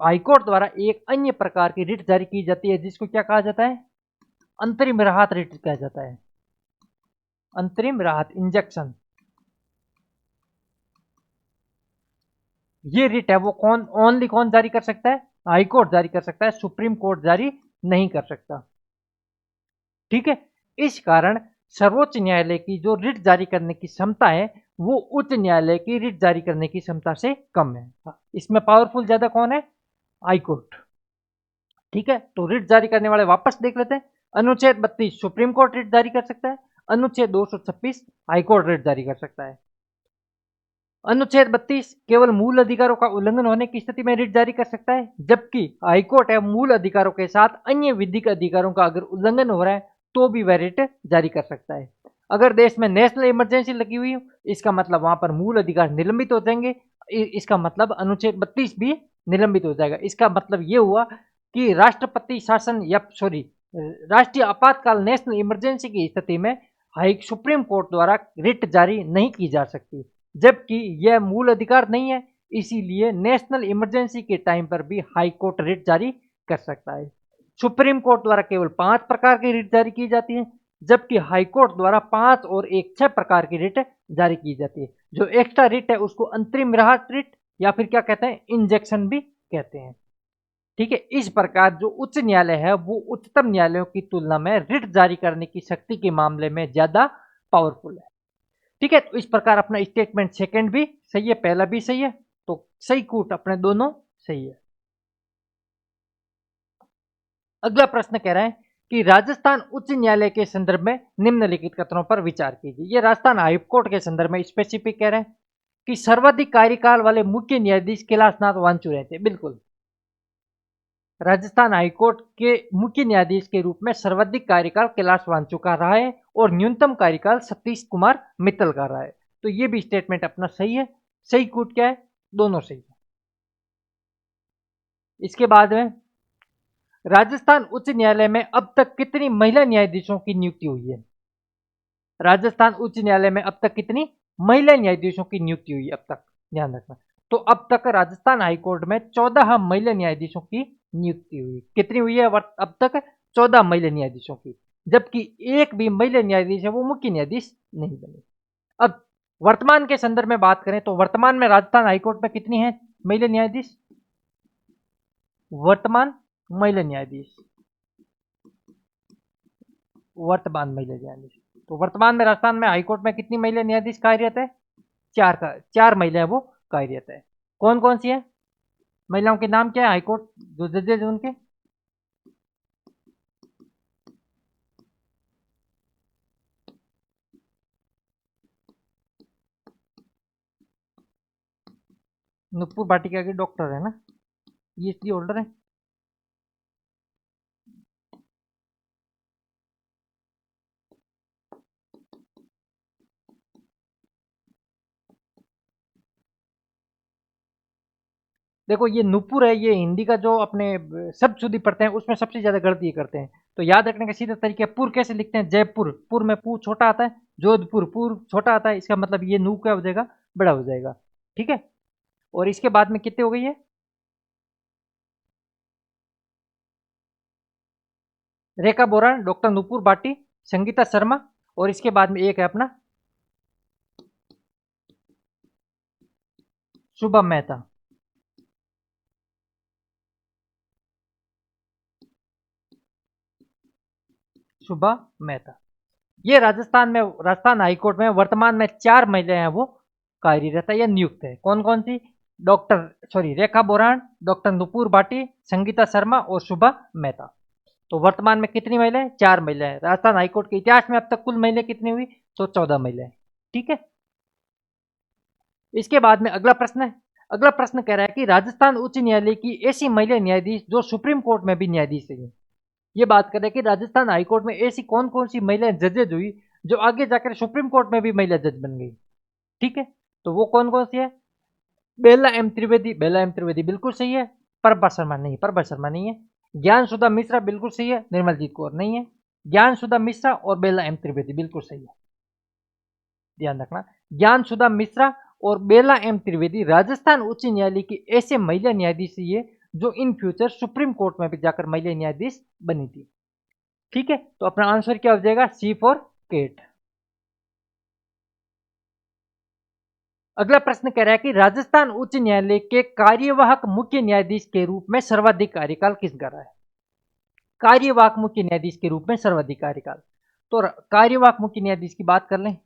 हाईकोर्ट द्वारा एक अन्य प्रकार की रिट जारी की जाती है जिसको क्या कहा जाता है? अंतरिम राहत रिट कहा जाता है। अंतरिम राहत, इंजेक्शन। ये रिट है वो कौन जारी कर सकता है? हाई कोर्ट जारी कर सकता है, सुप्रीम कोर्ट जारी नहीं कर सकता। ठीक है, इस कारण सर्वोच्च न्यायालय की जो रिट जारी करने की क्षमता है वो उच्च न्यायालय की रिट जारी करने की क्षमता से कम है। इसमें पावरफुल ज्यादा कौन है? High court. ठीक है, तो रिट जारी करने वाले वापस देख लेते हैं। अनुच्छेद 32 सुप्रीम कोर्ट रिट जारी कर सकता है, अनुच्छेद 226 हाई कोर्ट रिट जारी कर सकता है। अनुच्छेद 32 केवल मूल अधिकारों का उल्लंघन होने की स्थिति में रिट जारी कर सकता है, जबकि हाईकोर्ट है मूल अधिकारों के साथ अन्य विधिक अधिकारों का अगर उल्लंघन हो रहा है तो भी वह रिट जारी कर सकता है। अगर देश में नेशनल इमरजेंसी लगी हुई हो, इसका मतलब वहां पर मूल अधिकार निलंबित हो जाएंगे। इसका मतलब अनुच्छेद 32 भी निलंबित हो जाएगा। इसका मतलब ये हुआ कि राष्ट्रपति शासन या राष्ट्रीय आपातकाल नेशनल इमरजेंसी की स्थिति में हाई सुप्रीम कोर्ट द्वारा रिट जारी नहीं की जा सकती, जबकि यह मूल अधिकार नहीं है। इसीलिए नेशनल इमरजेंसी के टाइम पर भी हाई कोर्ट रिट जारी कर सकता है। सुप्रीम कोर्ट द्वारा केवल 5 प्रकार की रिट जारी की जाती है, जबकि हाई कोर्ट द्वारा 5 और 1 6 प्रकार की रिट जारी की जाती है। जो एक्स्ट्रा रिट है उसको अंतरिम राहत रिट या फिर क्या कहते हैं, इंजेक्शन भी कहते हैं। ठीक है, इस प्रकार जो उच्च न्यायालय है वो उच्चतम न्यायालयों की तुलना में रिट जारी करने की शक्ति के मामले में ज्यादा पावरफुल है। ठीक है, तो इस प्रकार अपना स्टेटमेंट सेकंड भी सही है, पहला भी सही है, तो सही कूट अपने दोनों सही है। अगला प्रश्न कह रहा है कि राजस्थान उच्च न्यायालय के संदर्भ में निम्नलिखित कथनों पर विचार कीजिए। ये राजस्थान हाईकोर्ट के संदर्भ में स्पेसिफिक कह रहे हैं कि सर्वाधिक कार्यकाल वाले मुख्य न्यायाधीश कैलाशनाथ वांचू रहते। बिल्कुल, राजस्थान हाईकोर्ट के मुख्य न्यायाधीश के रूप में सर्वाधिक कार्यकाल कैलाश वांचू का रहा है और न्यूनतम कार्यकाल सतीश कुमार मित्तल का रहा है। तो ये भी स्टेटमेंट अपना सही है। सही कूट क्या है, दोनों सही है। इसके बाद में राजस्थान उच्च न्यायालय में अब तक कितनी महिला न्यायाधीशों की नियुक्ति हुई है? राजस्थान उच्च न्यायालय में अब तक कितनी महिला न्यायाधीशों की नियुक्ति हुई है अब तक, ध्यान रखना। तो अब तक राजस्थान हाईकोर्ट में 14 महिला न्यायाधीशों की नियुक्ति हुई। कितनी हुई है अब तक? 14 महिला न्यायाधीशों की, जबकि एक भी महिला न्यायाधीश है वो मुख्य न्यायाधीश नहीं बने। अब वर्तमान के संदर्भ में बात करें तो वर्तमान में राजस्थान हाईकोर्ट में कितनी है महिला न्यायाधीश? वर्तमान महिला न्यायाधीश, वर्तमान महिला न्यायाधीश, तो वर्तमान में राजस्थान में हाईकोर्ट में कितनी महिला न्यायाधीश कार्यरत है? 4 महिलाएं वो कार्यरत है। कौन कौन सी है महिलाओं के नाम? क्या है हाईकोर्ट जो जजेज उनके? नुपुर भाटिका के डॉक्टर है ना, पीएचडी होल्डर है। देखो ये नुपुर है, ये हिंदी का जो अपने शब्द शुद्धि पढ़ते हैं उसमें सबसे ज्यादा गलती करते हैं। तो याद रखने का सीधा तरीका है, पुर कैसे लिखते हैं? जयपुर, पुर में पू छोटा आता है। जोधपुर, पुर छोटा आता है। इसका मतलब ये नू क्या हो जाएगा? बड़ा हो जाएगा। ठीक है, और इसके बाद में कितने हो गई है? रेखा बोरान, डॉक्टर नुपुर भाटी, संगीता शर्मा, और इसके बाद में एक है अपना शुभम मेहता। शुभा मेहता, ये राजस्थान हाईकोर्ट में वर्तमान में 4 महिलाएं हैं वो कार्यरत है या नियुक्त है। कौन कौन सी? रेखा बोरान, डॉक्टर नुपुर भाटी, संगीता शर्मा और शुभा मेहता। तो वर्तमान में कितनी महिलाएं? 4 महिलाएं। राजस्थान हाईकोर्ट के इतिहास में अब तक कुल महिलाएं कितनी हुई? तो 14 महिलाएं। ठीक है, इसके बाद में अगला प्रश्न है। अगला प्रश्न कह रहा है कि राजस्थान उच्च न्यायालय की ऐसी महिला न्यायाधीश जो सुप्रीम कोर्ट में भी न्यायाधीश है। ये बात कर रहे हैं कि राजस्थान हाईकोर्ट में ऐसी कौन कौन सी महिला जजेज हुई जो आगे जाकर सुप्रीम कोर्ट में भी महिला जज बन गई। ठीक है, तो वो कौन कौन सी है? बेला एम त्रिवेदी, बेला एम त्रिवेदी बिल्कुल सही है। प्रभा शर्मा नहीं, प्रभा शर्मा नहीं है। ज्ञान सुधा मिश्रा बिल्कुल सही है। निर्मलजीत कौर नहीं है। ज्ञान सुधा मिश्रा और बेला एम त्रिवेदी बिल्कुल सही है, ध्यान रखना। ज्ञान सुधा मिश्रा और बेला एम त्रिवेदी राजस्थान उच्च न्यायालय की ऐसे महिला न्यायाधीश है जो इन फ्यूचर सुप्रीम कोर्ट में भी जाकर महिला न्यायाधीश बनी थी। ठीक है, तो अपना आंसर क्या हो जाएगा? सी फॉर केट। अगला प्रश्न कह रहा है कि राजस्थान उच्च न्यायालय के कार्यवाहक मुख्य न्यायाधीश के रूप में सर्वाधिक कार्यकाल किसका रहा है? कार्यवाहक मुख्य न्यायाधीश के रूप में सर्वाधिक कार्यकाल, तो कार्यवाहक मुख्य न्यायाधीश की बात कर लें।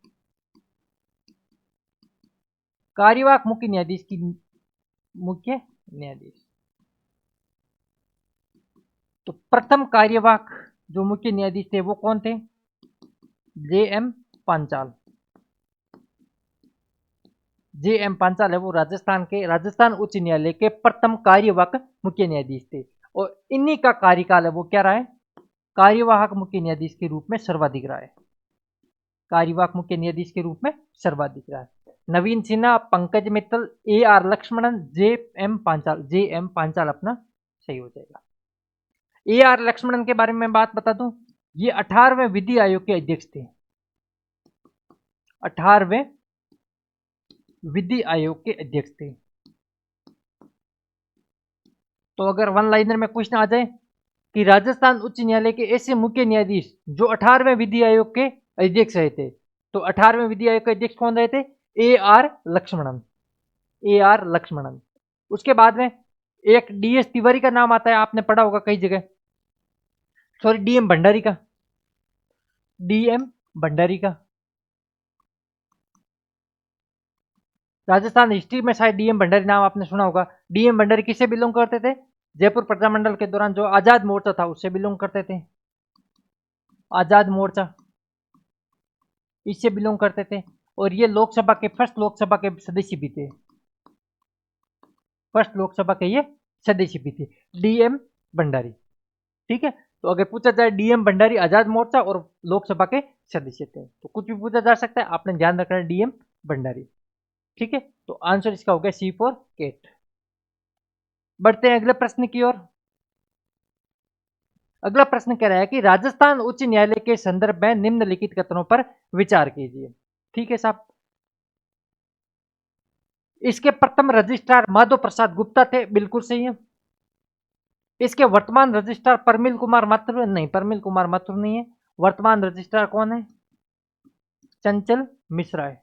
कार्यवाहक मुख्य न्यायाधीश की मुख्य न्यायाधीश, तो प्रथम कार्यवाहक जो मुख्य न्यायाधीश थे वो कौन थे? जे M Panchal. J M Panchal है वो राजस्थान उच्च न्यायालय के प्रथम कार्यवाहक मुख्य न्यायाधीश थे, और इन्हीं का कार्यकाल है वो क्या रहा है? कार्यवाहक मुख्य न्यायाधीश के रूप में सर्वाधिक रहा है। कार्यवाहक मुख्य न्यायाधीश के रूप में सर्वाधिक रहा है। Naveen Sinha, Pankaj Mittal, A R Lakshmanan, J M Panchal. J M Panchal अपना सही हो जाएगा। ए आर लक्ष्मणन के बारे में बात बता दूं, ये 18वें विधि आयोग के अध्यक्ष थे। 18वें विधि आयोग के अध्यक्ष थे। तो अगर वन लाइनर में क्वेश्चन आ जाए कि राजस्थान उच्च न्यायालय के ऐसे मुख्य न्यायाधीश जो 18वें विधि आयोग के अध्यक्ष रहे थे, तो 18वें विधि आयोग के अध्यक्ष कौन रहे थे? ए आर लक्ष्मणन। ए आर लक्ष्मणन। उसके बाद में एक डीएस तिवारी का नाम आता है, आपने पढ़ा होगा कई जगह, सॉरी डीएम भंडारी का, डीएम भंडारी का। राजस्थान हिस्ट्री में शायद डीएम भंडारी नाम आपने सुना होगा। डीएम भंडारी किससे बिलोंग करते थे? जयपुर प्रजामंडल के दौरान जो आजाद मोर्चा था उससे बिलोंग करते थे। आजाद मोर्चा इससे बिलोंग करते थे। और ये लोकसभा के फर्स्ट लोकसभा के सदस्य भी थे। फर्स्ट लोकसभा के ये सदस्य भी थे, डीएम भंडारी। ठीक है, तो अगर पूछा जाए डीएम भंडारी आजाद मोर्चा और लोकसभा के सदस्य थे, तो कुछ भी पूछा जा सकता है, आपने ध्यान रखना है डीएम भंडारी। ठीक है, तो आंसर इसका हो गया सी फॉर केट। बढ़ते हैं अगले प्रश्न की ओर। अगला प्रश्न कह रहा है कि राजस्थान उच्च न्यायालय के संदर्भ में निम्नलिखित कथनों पर विचार कीजिए। ठीक है साहब, इसके प्रथम रजिस्ट्रार माधव प्रसाद गुप्ता थे, बिल्कुल सही है। इसके वर्तमान रजिस्ट्रार परमिल कुमार माथुर नहीं, परमिल कुमार माथुर नहीं है। वर्तमान रजिस्ट्रार कौन है? चंचल मिश्रा है।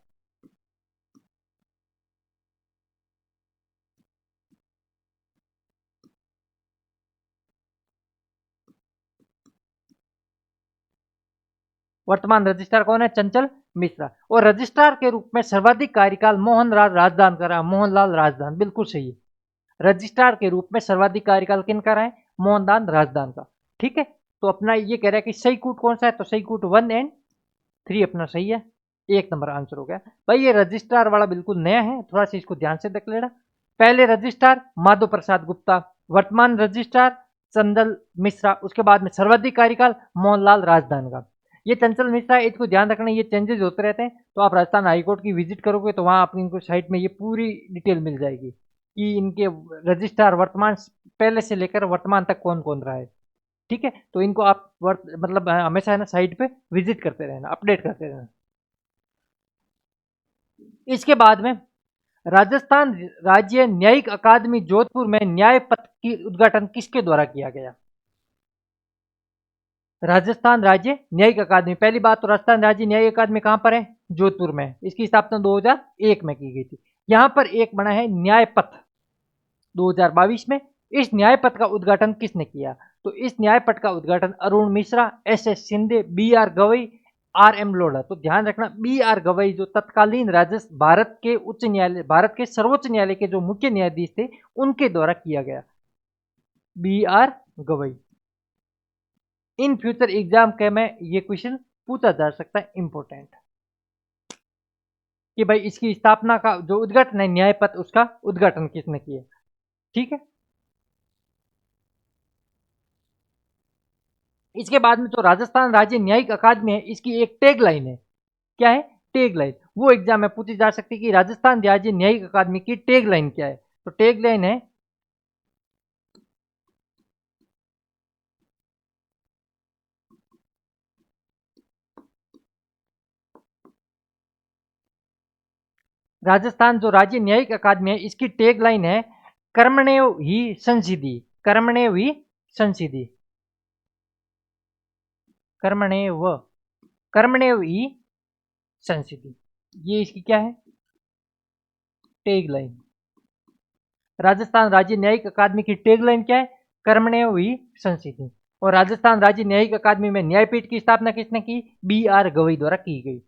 वर्तमान रजिस्ट्रार कौन है? चंचल मिश्रा। और रजिस्ट्रार के रूप में सर्वाधिक कार्यकाल मोहनलाल राजदान का रहा। मोहनलाल राजदान, बिल्कुल सही है। रजिस्ट्रार के रूप में सर्वाधिक कार्यकाल किन का रहा है? मोहनलाल राजदान का। ठीक है, तो अपना ये कह रहा है कि सही कूट कौन सा है, तो सही कूट 1 एंड 3 अपना सही है। 1 नंबर आंसर हो गया भाई। ये रजिस्ट्रार वाला बिल्कुल नया है, थोड़ा सा इसको ध्यान से देख लेना। पहले रजिस्ट्रार माधव प्रसाद गुप्ता, वर्तमान रजिस्ट्रार चंचल मिश्रा, उसके बाद में सर्वाधिक कार्यकाल मोहनलाल राजदान का। ये चंचल मिश्रा है, इसको ध्यान रखना, ये चेंजेस होते रहते हैं। तो आप राजस्थान हाईकोर्ट की विजिट करोगे तो वहां आपको इनको साइट में ये पूरी डिटेल मिल जाएगी कि इनके रजिस्ट्रार वर्तमान पहले से लेकर वर्तमान तक कौन कौन रहा है। ठीक है, तो इनको आप मतलब हमेशा है ना साइट पे विजिट करते रहना, अपडेट करते रहना। इसके बाद में राजस्थान राज्य न्यायिक अकादमी जोधपुर में न्याय पथ की उद्घाटन किसके द्वारा किया गया? राजस्थान राज्य न्यायिक अकादमी, पहली बात तो राजस्थान राज्य न्यायिक अकादमी कहां पर है? जोधपुर में। इसकी स्थापना 2001 में की गई थी। यहां पर एक बना है न्याय पथ 2022 में। इस न्याय पथ का उद्घाटन किसने किया? तो इस न्याय पथ का उद्घाटन Arun Mishra, S Shinde, B R Gavai, R M Lodha. तो ध्यान रखना, बी आर गवई जो तत्कालीन भारत के उच्च न्यायालय, भारत के सर्वोच्च न्यायालय के जो मुख्य न्यायाधीश थे, उनके द्वारा किया गया। B R Gavai. इन फ्यूचर एग्जाम के में ये क्वेश्चन पूछा जा सकता है, इंपॉर्टेंट, कि भाई इसकी स्थापना का जो उद्घाटन है न्याय पथ, उसका उद्घाटन किसने किया। ठीक है, इसके बाद में जो राजस्थान राज्य न्यायिक अकादमी है, इसकी एक टैग लाइन है। क्या है? Tag line. वो एग्जाम में पूछी जा सकती है कि राजस्थान राज्य न्यायिक अकादमी की टैग लाइन क्या है। तो टैग लाइन है राजस्थान जो राज्य न्यायिक अकादमी है, इसकी टैग लाइन है कर्मण्येव ही संसिद्धि। कर्मण्येव ही संसिद्धि। कर्मण्येव, कर्मण्येव ही संसिद्धि, ये इसकी क्या है? Tag line. राजस्थान राज्य न्यायिक अकादमी की टैग लाइन क्या है? कर्मण्येव ही संसिद्धि। और राजस्थान राज्य न्यायिक अकादमी में न्यायपीठ की स्थापना किसने की? बी आर गवई द्वारा की गई।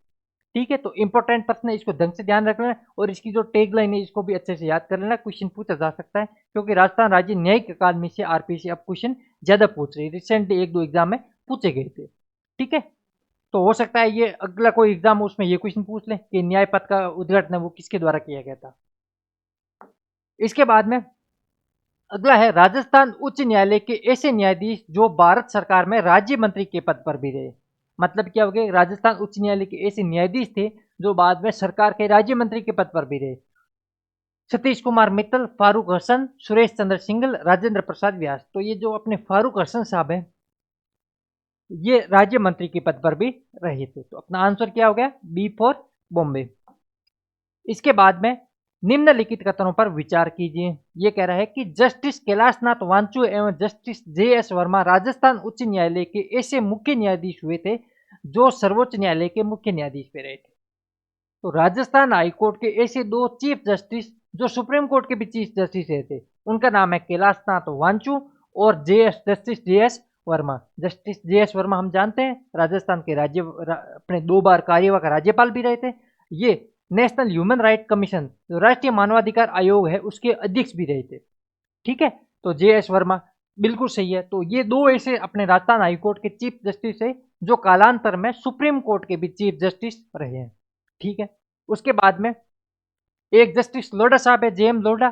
ठीक है, तो इंपॉर्टेंट प्रश्न है, इसको ढंग से ध्यान रख लेना। और इसकी जो टैग लाइन है इसको भी अच्छे से याद कर लेना, क्वेश्चन पूछा जा सकता है, क्योंकि राजस्थान राज्य न्यायिक अकादमी से आरपीसी अब क्वेश्चन ज्यादा पूछ रही है। रिसेंटली 1-2 एग्जाम में पूछे गए थे। ठीक है, तो हो सकता है ये अगला कोई एग्जाम उसमें ये क्वेश्चन पूछ ले कि न्याय पथ का उद्घाटन वो किसके द्वारा किया गया था। इसके बाद में अगला है राजस्थान उच्च न्यायालय के ऐसे न्यायाधीश जो भारत सरकार में राज्य मंत्री के पद पर भी रहे। मतलब क्या हो गया? राजस्थान उच्च न्यायालय के ऐसे न्यायाधीश थे जो बाद में सरकार के राज्य मंत्री के पद पर भी रहे। सतीश कुमार मित्तल, फारूक हसन, सुरेश चंद्र सिंघल, राजेंद्र प्रसाद व्यास। तो ये जो अपने फारूक हसन साहब है, ये राज्य मंत्री के पद पर भी रहे थे। तो अपना आंसर क्या हो गया? B for Bombay. इसके बाद में निम्नलिखित कथनों पर विचार कीजिए। ये कह रहा है कि जस्टिस कैलाशनाथ वांचू एवं जस्टिस जे.एस. वर्मा राजस्थान उच्च न्यायालय के ऐसे मुख्य न्यायाधीश हुए थे जो सर्वोच्च न्यायालय के मुख्य न्यायाधीश पे रहे थे। तो राजस्थान हाईकोर्ट के ऐसे दो चीफ जस्टिस जो सुप्रीम कोर्ट के भी चीफ जस्टिस रहे थे, उनका नाम है कैलाशनाथ वांचू और justice JS. Verma. Justice JS. Verma हम जानते हैं राजस्थान के अपने 2 बार कार्यवाहक राज्यपाल भी रहे थे। ये नेशनल ह्यूमन राइट कमीशन जो राष्ट्रीय मानवाधिकार आयोग है उसके अध्यक्ष भी रहे थे। ठीक है, तो जे.एस. वर्मा बिल्कुल सही है। तो ये दो ऐसे अपने राजस्थान हाईकोर्ट के चीफ जस्टिस है जो कालांतर में सुप्रीम कोर्ट के भी चीफ जस्टिस रहे हैं। ठीक है, उसके बाद में एक जस्टिस लोढ़ा साहब है, जे.एम. लोढ़ा।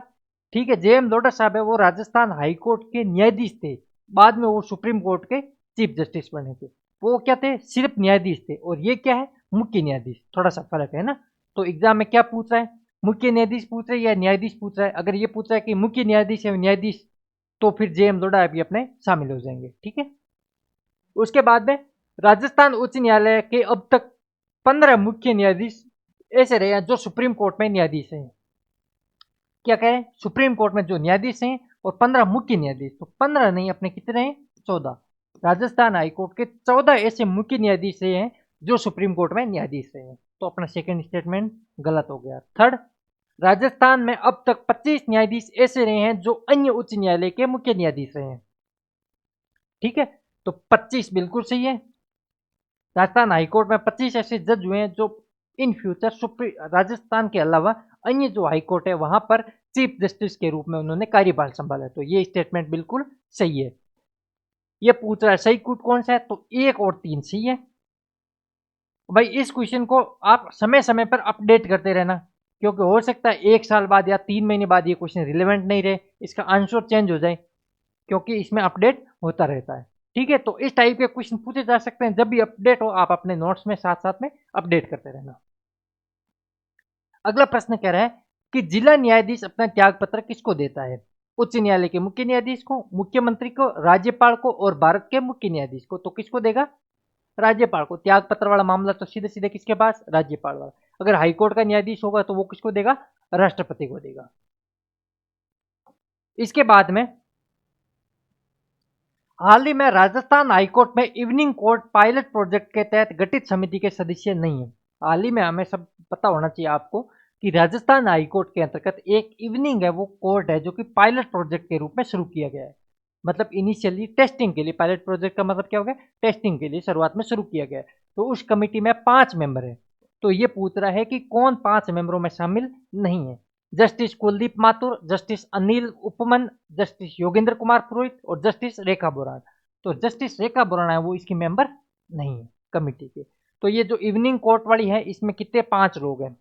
ठीक है, जे.एम. लोढ़ा साहब है वो राजस्थान हाईकोर्ट के न्यायाधीश थे, बाद में वो सुप्रीम कोर्ट के चीफ जस्टिस बने थे। वो क्या थे, सिर्फ न्यायाधीश थे, और ये क्या है, मुख्य न्यायाधीश। थोड़ा सा फर्क है ना। तो एग्जाम में क्या पूछ रहा है, मुख्य न्यायाधीश पूछ रहा है या न्यायाधीश पूछ रहा है। अगर ये पूछ रहा है कि मुख्य न्यायाधीश है न्यायाधीश, तो फिर जे.एम. लोढ़ा भी अपने शामिल हो जाएंगे। ठीक है, उसके बाद में राजस्थान उच्च न्यायालय के अब तक 15 मुख्य न्यायाधीश ऐसे रहे हैं जो सुप्रीम कोर्ट में न्यायाधीश हैं। क्या कहें, सुप्रीम कोर्ट में जो न्यायाधीश हैं और 15 मुख्य न्यायाधीश। तो 15 नहीं, अपने कितने हैं, 14। राजस्थान हाईकोर्ट के 14 ऐसे मुख्य न्यायाधीश हैं जो सुप्रीम कोर्ट में न्यायाधीश रहे हैं। तो अपना सेकंड स्टेटमेंट गलत हो गया। थर्ड, राजस्थान में अब तक 25 न्यायाधीश ऐसे रहे हैं जो अन्य उच्च न्यायालय के मुख्य न्यायाधीश रहे हैं। ठीक है, तो 25 बिल्कुल सही है। राजस्थान हाईकोर्ट में 25 ऐसे जज हुए हैं जो इन फ्यूचर राजस्थान के अलावा अन्य जो हाईकोर्ट है वहां पर चीफ जस्टिस के रूप में उन्होंने कार्यभार संभाला। तो ये स्टेटमेंट बिल्कुल सही है। ये पूछ रहा है सही कूट कौन सा है, तो 1 और 3 सही है। भाई इस क्वेश्चन को आप समय समय पर अपडेट करते रहना, क्योंकि हो सकता है 1 साल बाद या 3 महीने बाद ये क्वेश्चन रिलेवेंट नहीं रहे, इसका आंसर चेंज हो जाए, क्योंकि इसमें अपडेट होता रहता है। ठीक है, तो इस टाइप के क्वेश्चन पूछे जा सकते हैं। जब भी अपडेट हो आप अपने नोट्स में साथ साथ में अपडेट करते रहना। अगला प्रश्न कह रहा है कि जिला न्यायाधीश अपना त्याग पत्र किसको देता है। उच्च न्यायालय के मुख्य न्यायाधीश को, मुख्यमंत्री को, राज्यपाल को और भारत के मुख्य न्यायाधीश को। तो किसको देगा, राज्यपाल को। त्याग पत्र वाला मामला तो सीधे सीधे किसके पास, राज्यपाल वाला। अगर हाईकोर्ट का न्यायाधीश होगा तो वो किसको देगा, राष्ट्रपति को देगा। इसके बाद में हाल ही में राजस्थान हाईकोर्ट में इवनिंग कोर्ट पायलट प्रोजेक्ट के तहत गठित समिति के सदस्य नहीं है। हाल ही में हमें सब पता होना चाहिए आपको कि राजस्थान हाईकोर्ट के अंतर्गत एक इवनिंग है वो कोर्ट है जो कि पायलट प्रोजेक्ट के रूप में शुरू किया गया है। मतलब इनिशियली टेस्टिंग के लिए, पायलट प्रोजेक्ट का मतलब क्या हो गया, टेस्टिंग के लिए शुरुआत में शुरू किया गया है। तो उस कमेटी में 5 मेंबर है। तो ये पूछ रहा है कि कौन 5 मेंबरों में शामिल नहीं है। Justice Kuldeep Mathur, justice Anil Upman, justice Yogendra Kumar Purohit और जस्टिस रेखा बोरान। तो जस्टिस रेखा बोरान है वो इसकी मेंबर नहीं है कमेटी के। तो ये जो इवनिंग कोर्ट वाली है इसमें कितने, 5 लोग हैं।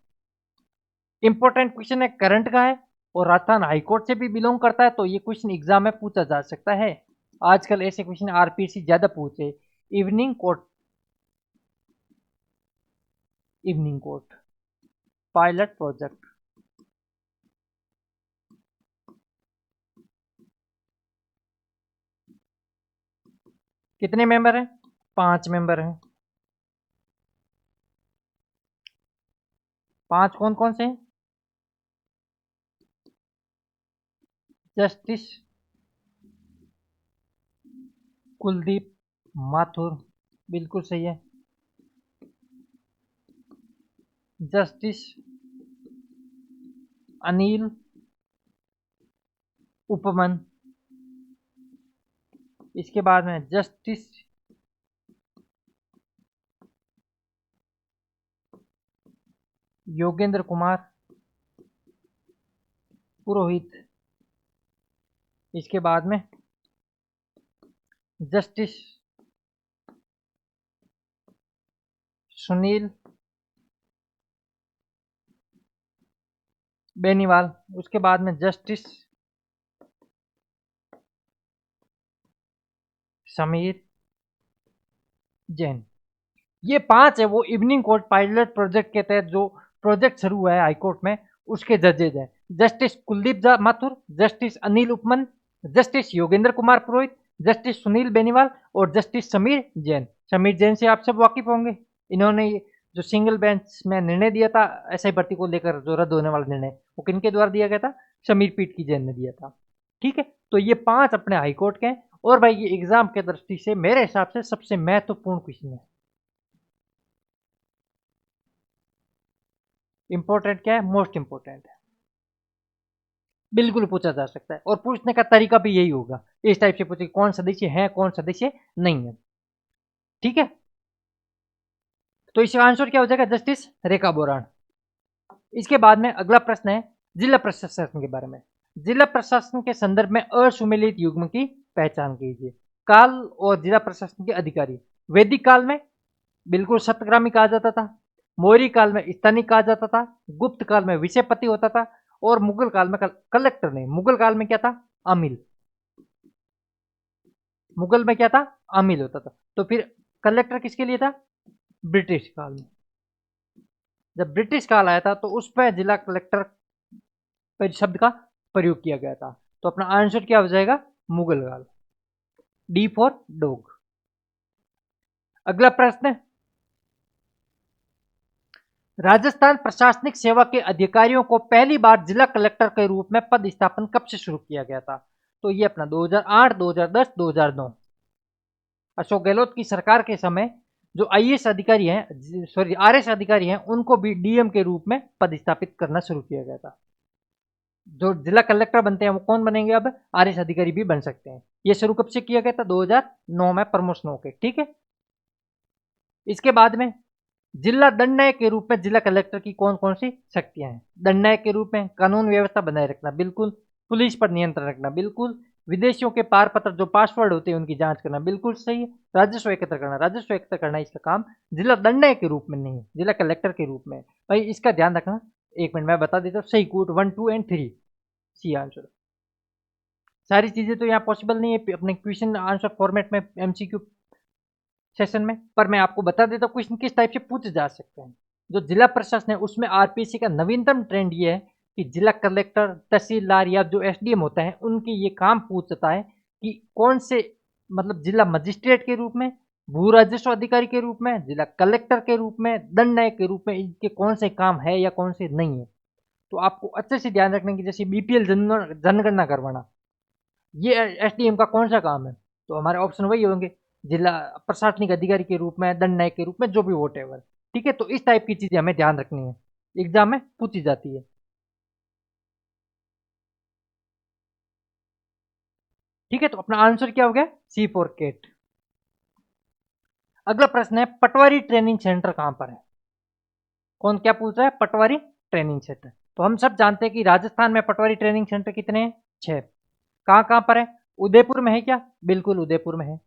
इंपॉर्टेंट क्वेश्चन है, करंट का है और राजस्थान हाईकोर्ट से भी बिलोंग करता है। तो ये क्वेश्चन एग्जाम में पूछा जा सकता है। आजकल ऐसे क्वेश्चन आरपीसी ज्यादा पूछे। Evening court, evening court pilot project, कितने मेंबर हैं, 5 मेंबर हैं। 5 कौन कौन से हैं, जस्टिस कुलदीप माथुर बिल्कुल सही है, जस्टिस अनिल उपमन, इसके बाद में जस्टिस योगेंद्र कुमार पुरोहित, इसके बाद में जस्टिस सुनील बेनीवाल, उसके बाद में जस्टिस समीर जैन। ये 5 है वो इवनिंग कोर्ट पायलट प्रोजेक्ट के तहत जो प्रोजेक्ट शुरू हुआ है हाईकोर्ट में उसके जजेज हैं। Justice Kuldeep Mathur, justice Anil Upman, justice Yogendra Kumar Purohit, justice Sunil Beniwal और जस्टिस समीर जैन। समीर जैन से आप सब वाकिफ होंगे, इन्होंने जो सिंगल बेंच में निर्णय दिया था एसआई भर्ती को लेकर, जो रद्द होने वाला निर्णय, वो किनके द्वारा दिया गया था? समीर पीट की जैन ने दिया था। ठीक है, तो ये 5 अपने हाईकोर्ट के हैं। और भाई ये एग्जाम के दृष्टि से मेरे हिसाब से सबसे महत्वपूर्ण क्वेश्चन है। इंपॉर्टेंट क्या है? मोस्ट इंपॉर्टेंट है। बिल्कुल पूछा जा सकता है, और पूछने का तरीका भी यही होगा, इस टाइप से पूछे कौन सदस्य है कौन सदस्य नहीं है। ठीक है, तो इसका आंसर क्या हो जाएगा? Justice Rekha boron. इसके बाद में अगला प्रश्न है जिला प्रशासन के बारे में। जिला प्रशासन के संदर्भ में असुमेलित युग्म की पहचान कीजिए। काल और जिला प्रशासन के अधिकारी। वैदिक काल में बिल्कुल सतग्रामी कहा जाता था, मौर्य काल में स्थानिक कहा जाता था, गुप्त काल में विषयपति होता था, और मुगल काल में कलेक्टर नहीं, मुगल काल में क्या था? अमील। मुगल में क्या था? अमील होता था। तो फिर कलेक्टर किसके लिए था? ब्रिटिश काल में। जब ब्रिटिश काल आया था तो उस पर जिला कलेक्टर पर शब्द का प्रयोग किया गया था। तो अपना आंसर क्या हो जाएगा? मुगल काल। D for dog. अगला प्रश्न, राजस्थान प्रशासनिक सेवा के अधिकारियों को पहली बार जिला कलेक्टर के रूप में पद स्थापन कब से शुरू किया गया था? तो ये अपना 2008, 2010, 2009। अशोक गहलोत की सरकार के समय जो आईएएस अधिकारी हैं, सॉरी आरएस अधिकारी हैं, उनको भी डीएम के रूप में पद स्थापित करना शुरू किया गया था। जो जिला कलेक्टर बनते हैं वो कौन बनेंगे? अब आरएस अधिकारी भी बन सकते हैं। ये शुरू कब से किया गया था? 2009 में प्रमोशन होके। ठीक है, इसके बाद में जिला दंडनायक के रूप में जिला कलेक्टर की कौन कौन सी शक्तियां हैं? दंडनायक के रूप में कानून व्यवस्था बनाए रखना, बिल्कुल। पुलिस पर नियंत्रण रखना, बिल्कुल। विदेशियों के पार पत्र जो पासवर्ड होते हैं उनकी जांच करना, बिल्कुल सही है। राजस्व एकत्र करना, राजस्व एकत्र करना इसका काम जिला दंडनायक के रूप में नहीं, जिला कलेक्टर के रूप में। भाई इसका ध्यान रखना। एक मिनट मैं बता देता हूँ। सही कूट 1, 2 एंड 3 सी आंसर। सारी चीजें तो यहाँ पॉसिबल नहीं है अपने क्वेश्चन आंसर फॉर्मेट में, एमसीक्यू सेशन में, पर मैं आपको बता देता हूँ क्वेश्चन किस टाइप से पूछे जा सकते हैं। जो जिला प्रशासन है उसमें आरपीएससी का नवीनतम ट्रेंड ये है कि जिला कलेक्टर, तहसीलदार या जो एसडीएम होता है उनके ये काम पूछता है कि कौन से, मतलब जिला मजिस्ट्रेट के रूप में, भू राजस्व अधिकारी के रूप में, जिला कलेक्टर के रूप में, दंड नायक के रूप में, इनके कौन से काम है या कौन से नहीं है। तो आपको अच्छे से ध्यान रखने की, जैसे बीपीएल जनगणना करवाना, ये एसडीएम का कौन सा काम है? तो हमारे ऑप्शन वही होंगे, जिला प्रशासनिक अधिकारी के रूप में, दंड नायक के रूप में, जो भी वोट एवर। ठीक है, तो इस टाइप की चीजें हमें ध्यान रखनी है, एग्जाम में पूछी जाती है। ठीक है, तो अपना आंसर क्या हो गया? सी फॉर केट। अगला प्रश्न है पटवारी ट्रेनिंग सेंटर कहां पर है? कौन क्या पूछ रहा है? पटवारी ट्रेनिंग सेंटर। तो हम सब जानते हैं कि राजस्थान में पटवारी ट्रेनिंग सेंटर कितने हैं? 6। कहां कहां पर है? उदयपुर में है क्या? बिल्कुल उदयपुर में है।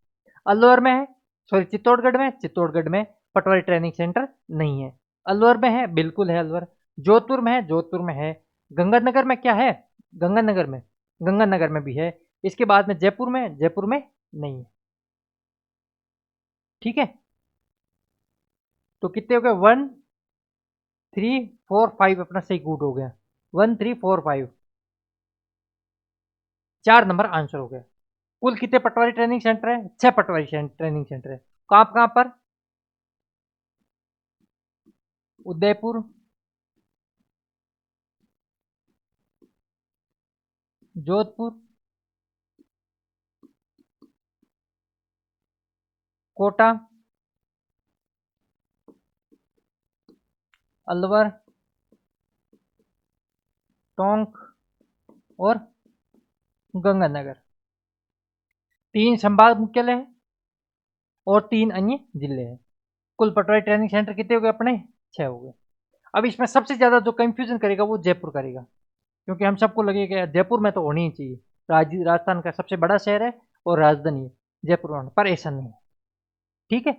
अलवर में है, सॉरी चित्तौड़गढ़ में, चित्तौड़गढ़ में पटवारी ट्रेनिंग सेंटर नहीं है। अलवर में है, बिल्कुल है अलवर। जोधपुर में है, जोधपुर में है। गंगानगर में क्या है? गंगानगर में, गंगानगर में भी है। इसके बाद में जयपुर में, जयपुर में नहीं है। ठीक है, तो कितने हो गए? 1, 3, 4, 5 अपना सही कूट हो गया। 1, 3, 4, 5, 4 नंबर आंसर हो गया। कुल कितने पटवारी ट्रेनिंग सेंटर है? 6 पटवारी ट्रेनिंग सेंटर है। कहां कहां पर? उदयपुर, जोधपुर, कोटा, अलवर, टोंक और गंगानगर। 3 संभाग मुख्यालय है और 3 अन्य जिले हैं। कुल पटवारी ट्रेनिंग सेंटर कितने हो गए अपने? 6 हो गए। अब इसमें सबसे ज्यादा जो कंफ्यूजन करेगा वो जयपुर करेगा, क्योंकि हम सबको लगेगा जयपुर में तो होनी ही चाहिए, राजस्थान का सबसे बड़ा शहर है और राजधानी है जयपुर में, पर ऐसा नहीं है। ठीक है,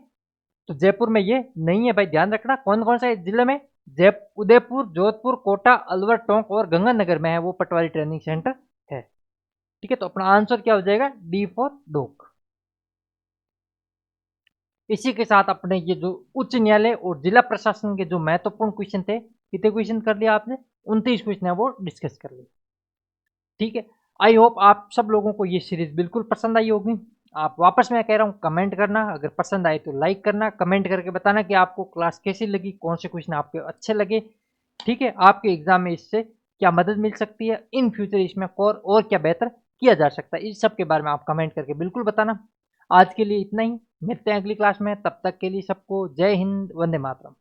तो जयपुर में ये नहीं है भाई, ध्यान रखना। कौन कौन सा जिले में? जय उदयपुर, जोधपुर, कोटा, अलवर, टोंक और गंगानगर में है वो पटवारी ट्रेनिंग सेंटर है। ठीक है, तो अपना आंसर क्या हो जाएगा? डी फॉर डोक। इसी के साथ अपने ये जो उच्च न्यायालय और जिला प्रशासन के जो महत्वपूर्ण क्वेश्चन थे, कितने क्वेश्चन कर लिया आपने? 29 क्वेश्चन है वो डिस्कस कर लिया। ठीक है, आई होप आप सब लोगों को ये सीरीज बिल्कुल पसंद आई होगी। आप वापस मैं कह रहा हूँ कमेंट करना, अगर पसंद आए तो लाइक करना, कमेंट करके बताना कि आपको क्लास कैसी लगी, कौन से क्वेश्चन आपके अच्छे लगे। ठीक है, आपके एग्जाम में इससे क्या मदद मिल सकती है, इन फ्यूचर इसमें और क्या बेहतर किया जा सकता है, इस सब के बारे में आप कमेंट करके बिल्कुल बताना। आज के लिए इतना ही, मिलते हैं अगली क्लास में, तब तक के लिए सबको जय हिंद, वंदे मातरम।